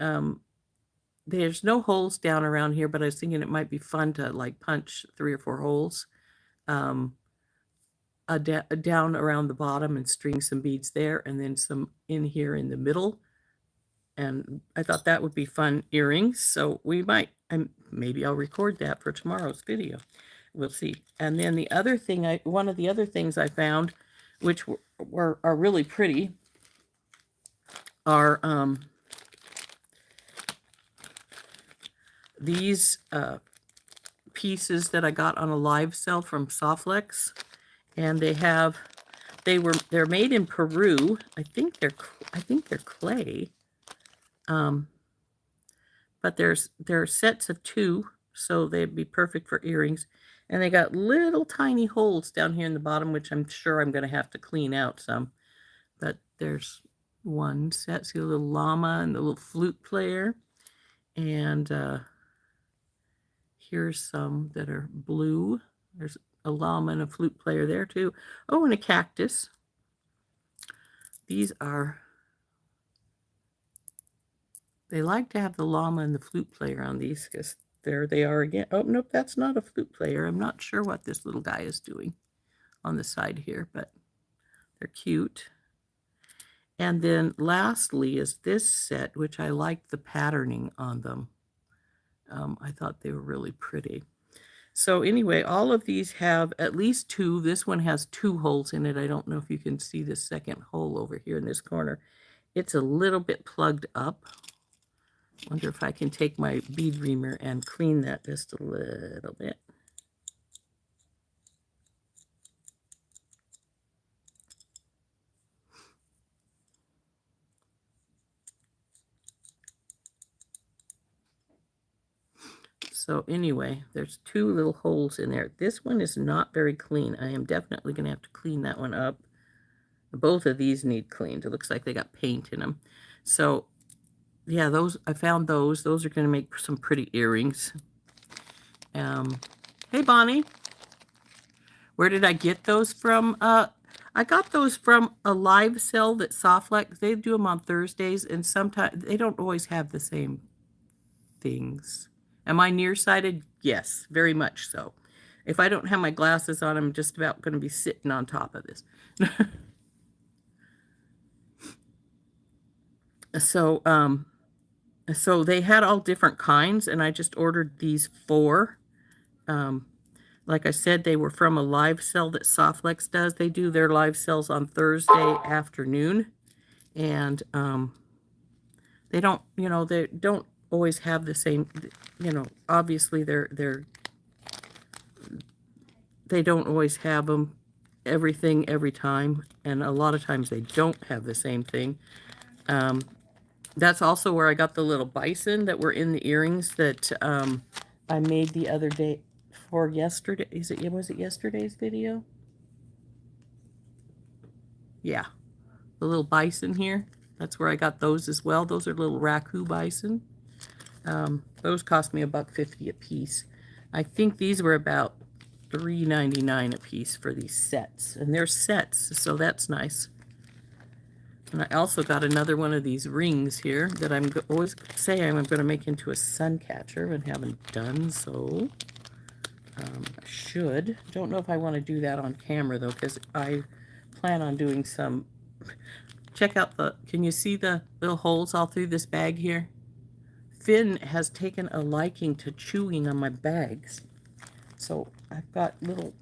there's no holes down around here, but I was thinking it might be fun to like punch 3 or 4 holes down around the bottom and string some beads there and then some in here in the middle. And I thought that would be fun earrings. So we might, maybe I'll record that for tomorrow's video. We'll see. And then one of the other things I found, which are really pretty, are these pieces that I got on a live sale from Soflex, and they're made in Peru. I think they're clay, but they're sets of 2, so they'd be perfect for earrings. And they got little tiny holes down here in the bottom, which I'm sure I'm going to have to clean out some. But there's one set. See the little llama and the little flute player. And here's some that are blue. There's a llama and a flute player there too. Oh, and a cactus. These are, they like to have the llama and the flute player on these because there they are again. Oh, nope, that's not a flute player. I'm not sure what this little guy is doing on the side here, but they're cute. And then lastly is this set, which I like the patterning on them. I thought they were really pretty. So anyway, all of these have at least 2. This one has 2 holes in it. I don't know if you can see the second hole over here in this corner. It's a little bit plugged up. Wonder if I can take my bead reamer and clean that just a little bit. So anyway, there's 2 little holes in there. This one is not very clean. I am definitely going to have to clean that one up. Both of these need cleaned. It looks like they got paint in them. So yeah, I found those. Those are going to make some pretty earrings. Hey, Bonnie. Where did I get those from? I got those from a live sale that Soflex, they do them on Thursdays, and sometimes they don't always have the same things. Am I nearsighted? Yes, very much so. If I don't have my glasses on, I'm just about going to be sitting on top of this. So they had all different kinds, and I just ordered these 4. Like I said, they were from a live sale that Soflex does. They do their live sales on Thursday afternoon. And They don't, they don't always have the same, obviously they don't always have them everything every time, and a lot of times they don't have the same thing. That's also where I got the little bison that were in the earrings that I made the other day for yesterday. Was it yesterday's video? Yeah, the little bison here. That's where I got those as well. Those are little raccoon bison. Those cost me $1.50 a piece. I think these were about $3.99 a piece for these sets, and they're sets, so that's nice. And I also got another one of these rings here that I'm always saying I'm going to make into a sun catcher and haven't done so. I should. Don't know if I want to do that on camera though, because I plan on doing some. Check out can you see the little holes all through this bag here? Finn has taken a liking to chewing on my bags. So I've got little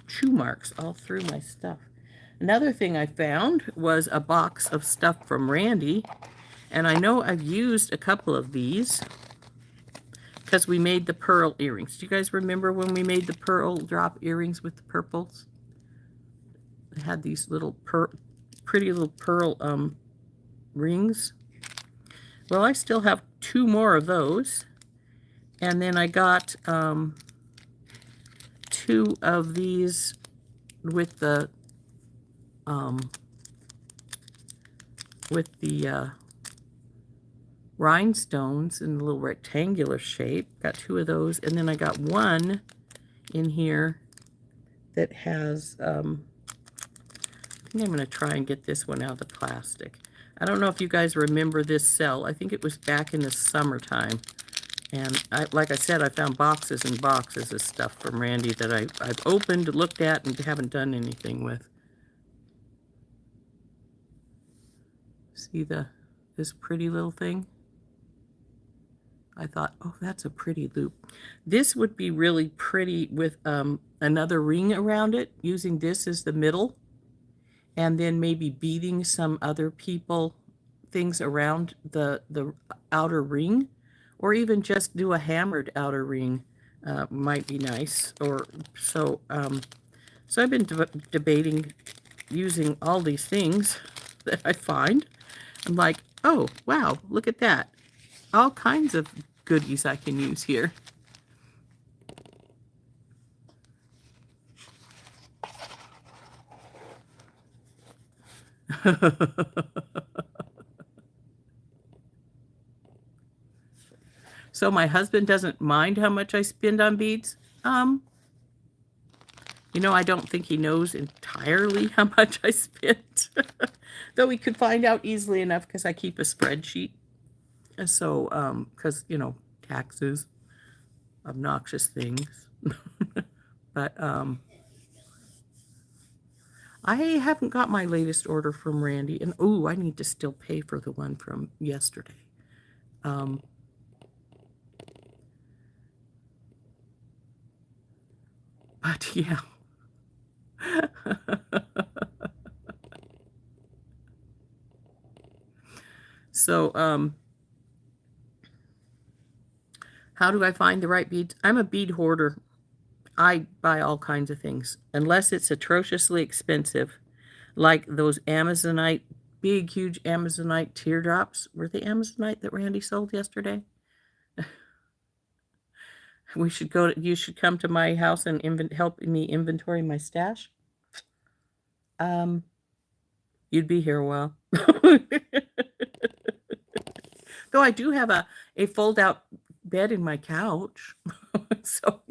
chew marks all through my stuff. Another thing I found was a box of stuff from Randy. And I know I've used a couple of these because we made the pearl earrings. Do you guys remember when we made the pearl drop earrings with the purples? They had these little pretty little pearl rings. Well, I still have 2 more of those. And then I got 2 of these with the rhinestones in a little rectangular shape. Got 2 of those, and then I got 1 in here that has I think I'm going to try and get this one out of the plastic. I don't know if you guys remember this sell. I think it was back in the summertime. And like I said, I found boxes and boxes of stuff from Randy that I've opened, looked at, and haven't done anything with. See this pretty little thing? I thought, oh, that's a pretty loop. This would be really pretty with another ring around it, using this as the middle, and then maybe beading some other things around the outer ring, or even just do a hammered outer ring. Might be nice. So I've been debating using all these things that I find. I'm like, oh, wow, look at that. All kinds of goodies I can use here. So my husband doesn't mind how much I spend on beads. I don't think he knows entirely how much I spent. Though he could find out easily enough because I keep a spreadsheet. So, because, taxes, obnoxious things. But I haven't got my latest order from Randy. And, I need to still pay for the one from yesterday. But, yeah. So, how do I find the right beads? I'm a bead hoarder. I buy all kinds of things, unless it's atrociously expensive, like those Amazonite, big, huge Amazonite teardrops. Were they Amazonite that Randy sold yesterday? You should come to my house and help me inventory my stash. You'd be here a while. Though I do have a fold-out bed in my couch. So,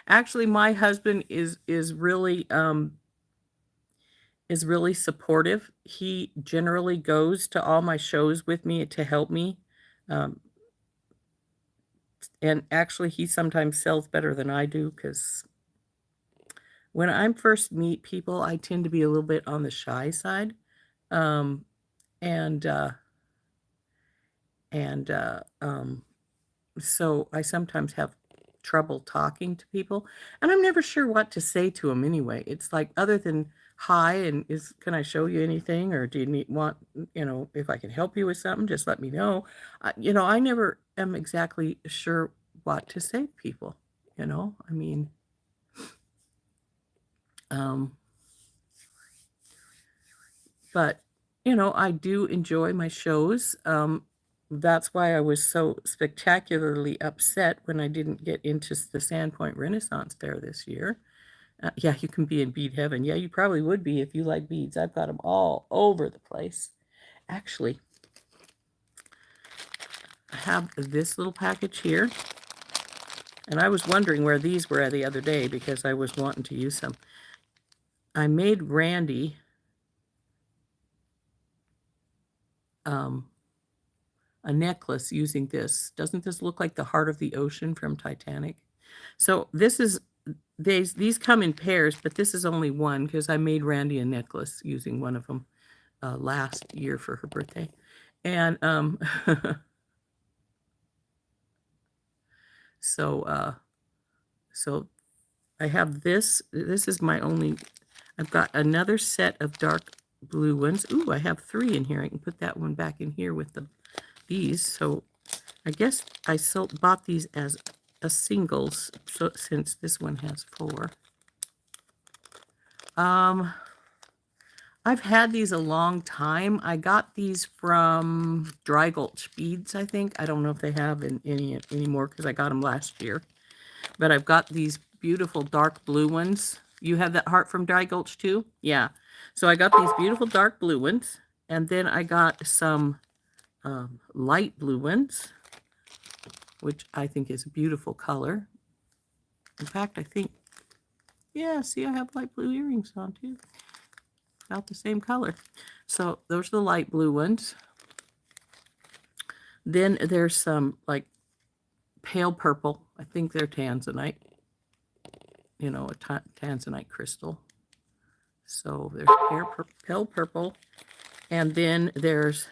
actually, my husband is really supportive. He generally goes to all my shows with me to help me. And actually, he sometimes sells better than I do, because when I first meet people, I tend to be a little bit on the shy side. So I sometimes have trouble talking to people, and I'm never sure what to say to them anyway. It's like, other than hi, and can I show you anything, or do you want, if I can help you with something, just let me know. I never am exactly sure what to say to people. I mean, um, but I do enjoy my shows. That's why I was so spectacularly upset when I didn't get into the Sandpoint Renaissance Fair this year. Yeah, you can be in bead heaven. Yeah, you probably would be if you like beads. I've got them all over the place. Actually, I have this little package here, and I was wondering where these were the other day because I was wanting to use some. I made Randy a necklace using this. Doesn't this look like the heart of the ocean from Titanic? So this is these come in pairs, but this is only one because I made Randy a necklace using one of them last year for her birthday. And so I have this. This is my only. I've got another set of dark blue ones. Ooh, I have 3 in here. I can put that one back in here with these. So I guess I bought these as a singles, so since this one has 4. I've had these a long time. I got these from Dry Gulch Beads, I think. I don't know if they have any anymore because I got them last year. But I've got these beautiful dark blue ones. You have that heart from Dry Gulch too? Yeah. So I got these beautiful dark blue ones. And then I got some light blue ones, which I think is a beautiful color. In fact, I think, yeah, see, I have light blue earrings on too. About the same color. So those are the light blue ones. Then there's some like pale purple. I think they're tanzanite. A tanzanite crystal. So there's pale purple. And then there's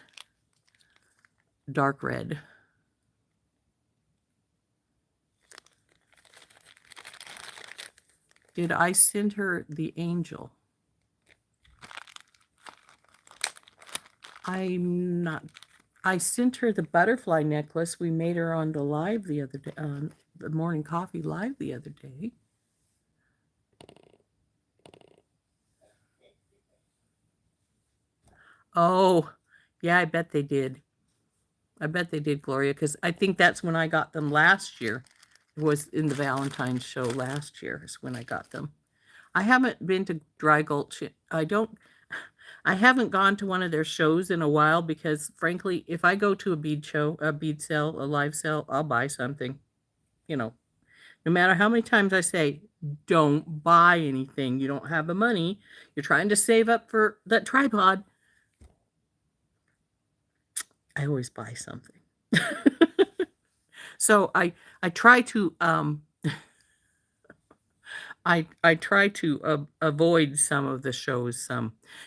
dark red. Did I send her the angel? I'm not. I sent her the butterfly necklace we made her on the live the other day, the morning coffee live the other day. Oh, yeah, I bet they did. I bet they did, Gloria, because I think that's when I got them last year. It was in the Valentine's show last year is when I got them. I haven't been to Dry Gulch. I haven't gone to one of their shows in a while because, frankly, if I go to a bead show, a bead sale, a live sale, I'll buy something. No matter how many times I say, don't buy anything. You don't have the money. You're trying to save up for that tripod. I always buy something. So I try to I try to avoid some of the shows.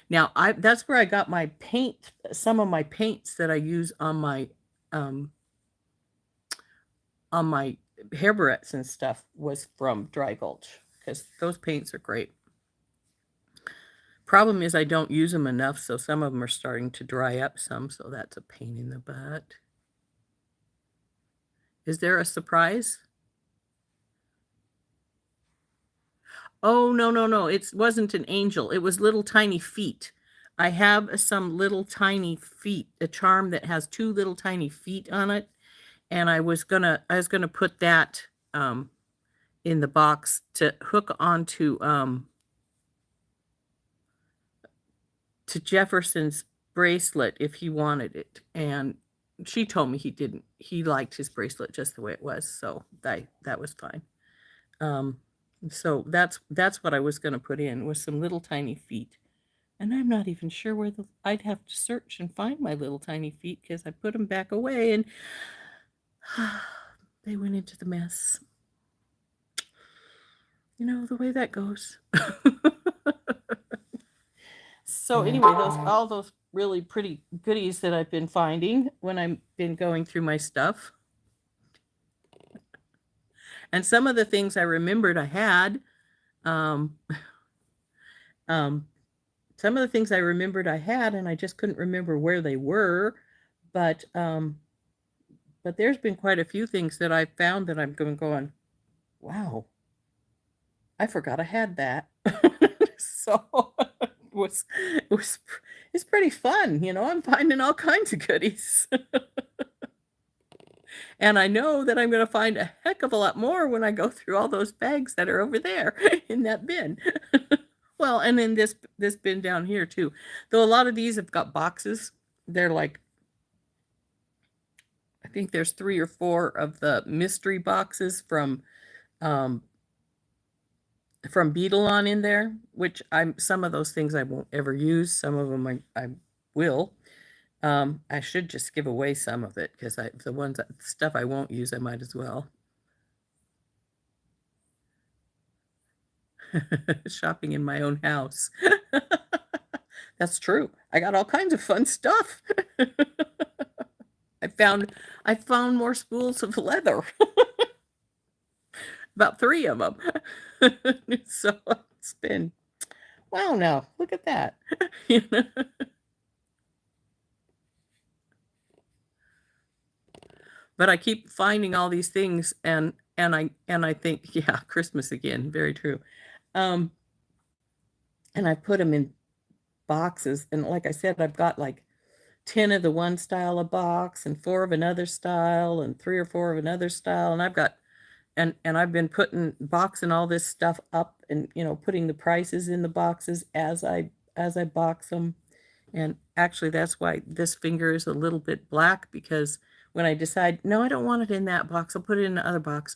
Now that's where I got my paint. Some of my paints that I use on my hair barrettes and stuff was from Dry Gulch because those paints are great. Problem is I don't use them enough, so some of them are starting to dry up some, so that's a pain in the butt. Is there a surprise? Oh, no. It wasn't an angel. It was little tiny feet. I have some little tiny feet, a charm that has 2 little tiny feet on it. And I was gonna put that in the box to hook onto to Jefferson's bracelet if he wanted it. And she told me he didn't. He liked his bracelet just the way it was, so that was fine. So that's what I was going to put in, was some little tiny feet. And I'm not even sure where I'd have to search and find my little tiny feet because I put them back away and they went into the mess. The way that goes. So anyway, all those really pretty goodies that I've been finding when I've been going through my stuff. And some of the things I remembered I had, some of the things I remembered I had, and I just couldn't remember where they were. But there's been quite a few things that I found that I'm going, wow, I forgot I had that. So it was it's pretty fun, you know. I'm finding all kinds of goodies. And I know that I'm gonna find a heck of a lot more when I go through all those bags that are over there in that bin. Well, and then this bin down here too. Though a lot of these have got boxes. They're like, I think there's 3 or 4 of the mystery boxes um from Beetlon in there, which some of those things I won't ever use. Some of them I will. I should just give away some of it because stuff I won't use, I might as well. Shopping in my own house. That's true. I got all kinds of fun stuff. I found more spools of leather. About 3 of them. So it's been, wow, now look at that. You know? But I keep finding all these things, and I think, yeah, Christmas again, very true. And I put them in boxes, and like I said, I've got like 10 of the one style of box, and 4 of another style, and 3 or 4 of another style, and I've been boxing all this stuff up, and putting the prices in the boxes as I box them. And actually, that's why this finger is a little bit black, because when I decide, no, I don't want it in that box, I'll put it in the other box,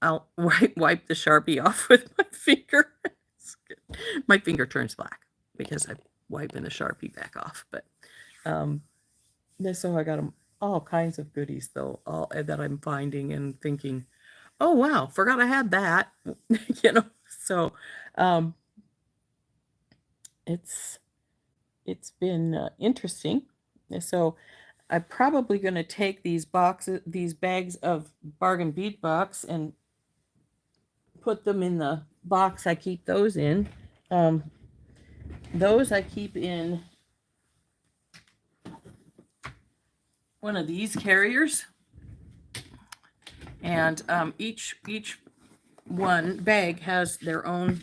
I'll wipe the Sharpie off with my finger. My finger turns black because I'm wiping the Sharpie back off. But so I got them all kinds of goodies, though, all that I'm finding and thinking, oh, wow, forgot I had that. So it's been interesting. So I'm probably going to take these bags of bargain bead box, and put them in the box I keep those in. Those I keep in one of these carriers, and each one bag has their own,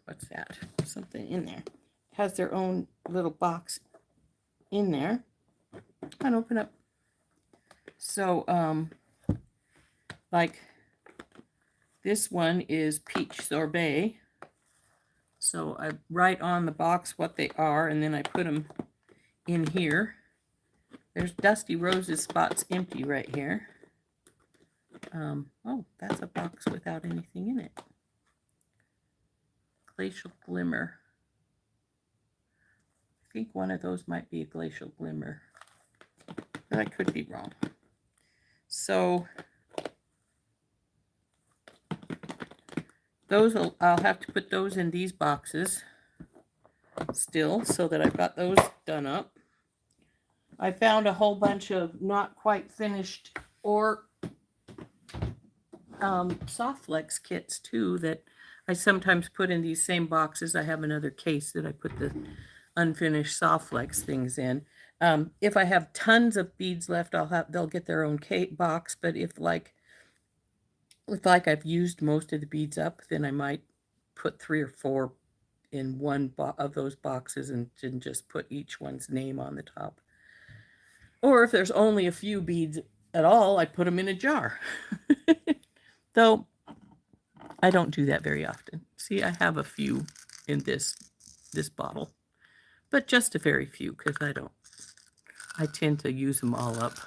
what's that? Something in there. Has their own little box in there. Come on, open up. So like this one is peach sorbet. So I write on the box what they are, and then I put them in here. There's Dusty Rose's Spots Empty right here. Oh, that's a box without anything in it. Glacial Glimmer. I think one of those might be a Glacial Glimmer, but I could be wrong. So I'll have to put those in these boxes still, so that I've got those done up. I found a whole bunch of not quite finished or soft flex kits too, that I sometimes put in these same boxes. I have another case that I put the unfinished soft flex things in. If I have tons of beads left, they'll get their own box. But if I've used most of the beads up, then I might put 3 or 4 in one of those boxes, and just put each one's name on the top. Or if there's only a few beads at all, I put them in a jar. Though I don't do that very often. See, I have a few in this bottle, but just a very few, because I tend to use them all up.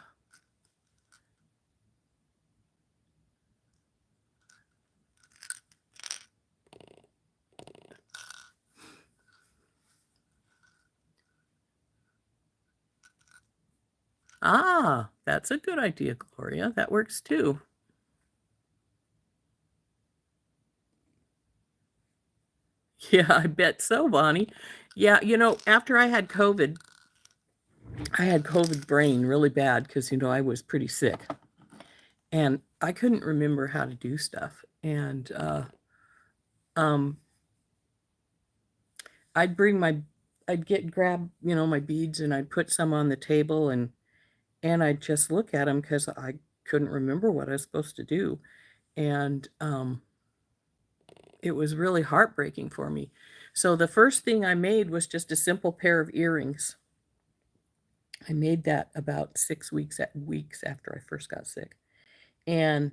Ah, that's a good idea, Gloria. That works too. Yeah, I bet so, Bonnie. Yeah, after I had COVID brain really bad, because, I was pretty sick. And I couldn't remember how to do stuff. And I'd grab, my beads, and I'd put some on the table, and I'd just look at them because I couldn't remember what I was supposed to do. And it was really heartbreaking for me. So the first thing I made was just a simple pair of earrings. I made that about 6 weeks after I first got sick. And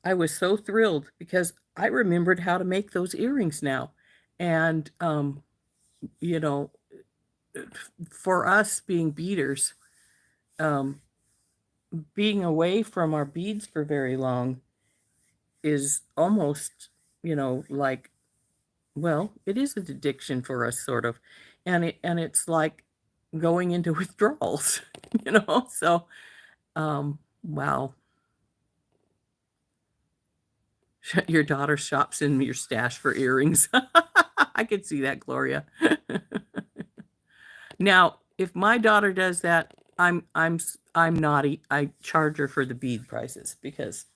I was so thrilled because I remembered how to make those earrings now. And you know, for us being beaders, um, being away from our beads for very long is almost, like, well, it is an addiction for us, sort of, and it's like going into withdrawals, So, wow, your daughter shops in your stash for earrings. I could see that, Gloria. Now, if my daughter does that, I'm naughty. I charge her for the bead prices because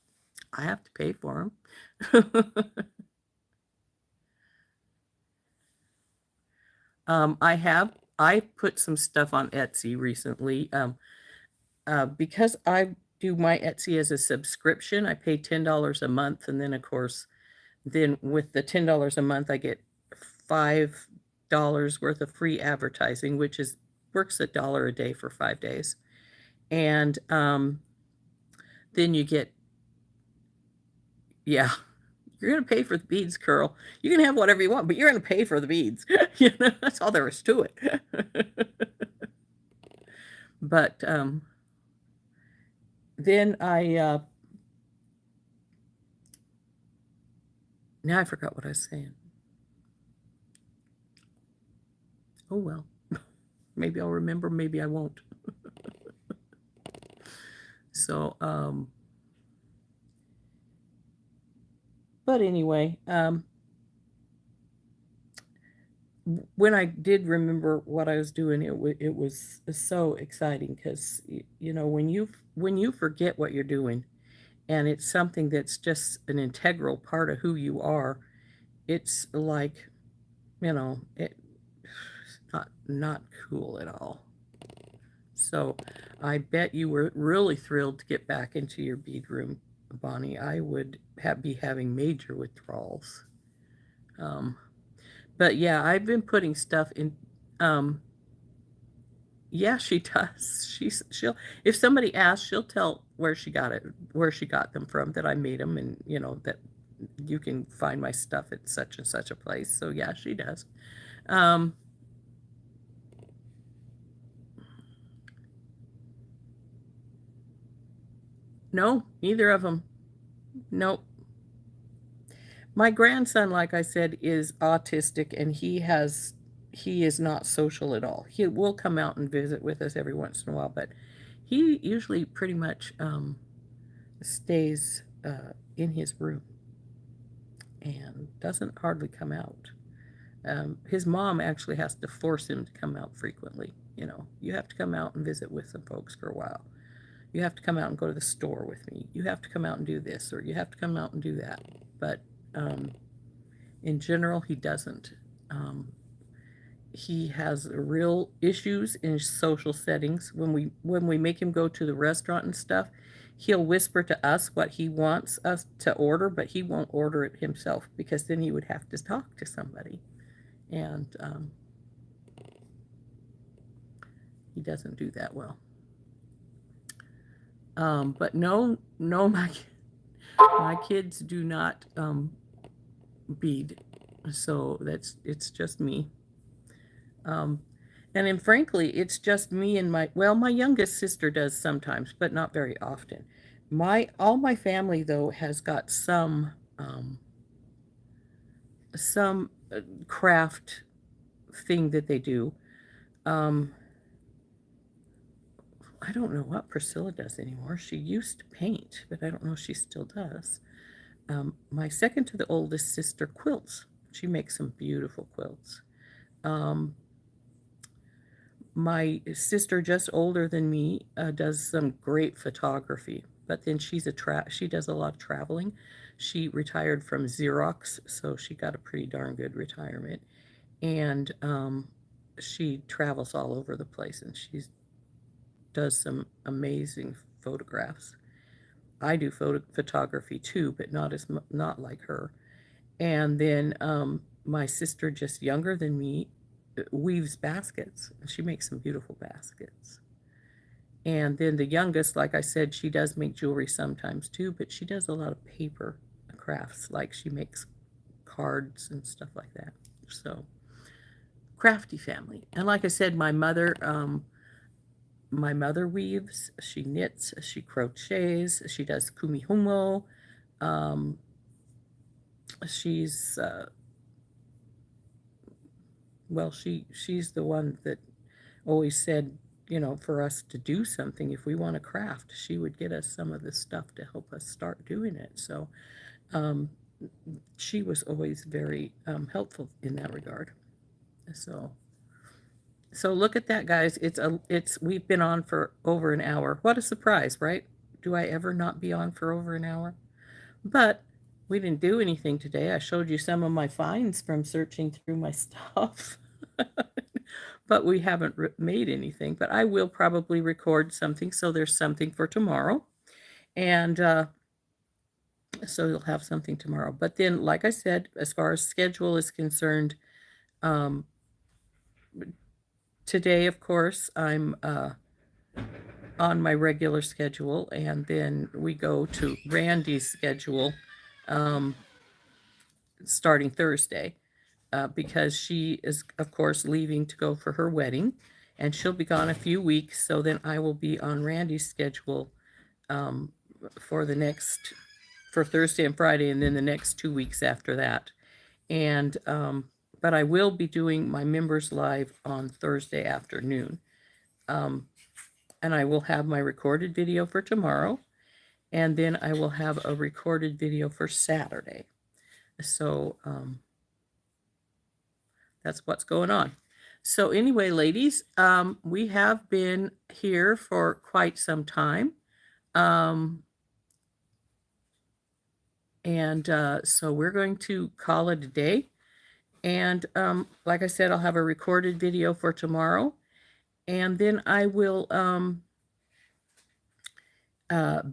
I have to pay for them. I put some stuff on Etsy recently. Because I do my Etsy as a subscription, I pay $10 a month, and then of course, then with the $10 a month, I get $5 worth of free advertising, which works $1 a day for 5 days, and then you get, yeah. You're going to pay for the beads, Curl. You can have whatever you want, but you're going to pay for the beads. That's all there is to it. But then now I forgot what I was saying. Oh, well. Maybe I'll remember, maybe I won't. So, but anyway, when I did remember what I was doing, it was so exciting because when you forget what you're doing, and it's something that's just an integral part of who you are, it's like, it's not cool at all. So I bet you were really thrilled to get back into your bead room, Bonnie. I would be having major withdrawals. But yeah, I've been putting stuff in. Yeah, she does. She'll if somebody asks, she'll tell where she got them from, that I made them, and that you can find my stuff at such and such a place. So yeah, she does. No, neither of them. Nope. My grandson, like I said, is autistic, and he is not social at all. He will come out and visit with us every once in a while, but he usually pretty much stays in his room and doesn't hardly come out. His mom actually has to force him to come out frequently. You have to come out and visit with some folks for a while. You have to come out and go to the store with me. You have to come out and do this, or you have to come out and do that. But in general, he doesn't. He has real issues in social settings. When we make him go to the restaurant and stuff, he'll whisper to us what he wants us to order, but he won't order it himself because then he would have to talk to somebody, and he doesn't do that well. But no, my kids do not bead, so it's just me. And then frankly, it's just me and my youngest sister does sometimes, but not very often. All my family though has got some craft thing that they do. I don't know what Priscilla does anymore. She used to paint, but I don't know if she still does. My second to the oldest sister quilts. She makes some beautiful quilts. My sister, just older than me, does some great photography, but then she does a lot of traveling. She retired from Xerox, so she got a pretty darn good retirement. and she travels all over the place, and she does some amazing photographs. I do photography too, but not like her. And then my sister, just younger than me, weaves baskets. She makes some beautiful baskets. And then the youngest, like I said, she does make jewelry sometimes too, but she does a lot of paper crafts, like she makes cards and stuff like that. So crafty family. And like I said, my mother weaves, she knits, she crochets, she does kumihumo. Um, she's well, she's the one that always said, for us to do something, if we want to craft, she would get us some of the stuff to help us start doing it. So um, she was always very helpful in that regard. So look at that, guys. We've been on for over an hour. What a surprise, right? Do I ever not be on for over an hour? But we didn't do anything today. I showed you some of my finds from searching through my stuff. But we haven't made anything. But I will probably record something, so there's something for tomorrow. And so you'll have something tomorrow. But then, like I said, as far as schedule is concerned, today, of course, I'm on my regular schedule, and then we go to Randy's schedule starting Thursday, because she is, of course, leaving to go for her wedding, and she'll be gone a few weeks. So then I will be on Randy's schedule for Thursday and Friday, and then the next 2 weeks after that. And but I will be doing my members live on Thursday afternoon. And I will have my recorded video for tomorrow, and then I will have a recorded video for Saturday. So that's what's going on. So anyway, ladies, we have been here for quite some time. So we're going to call it a day. And like I said, I'll have a recorded video for tomorrow. And then I will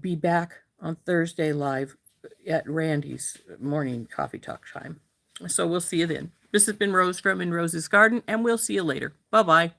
be back on Thursday live at Randy's morning coffee talk time. So we'll see you then. This has been Rose from In Rose's Garden, and we'll see you later. Bye-bye.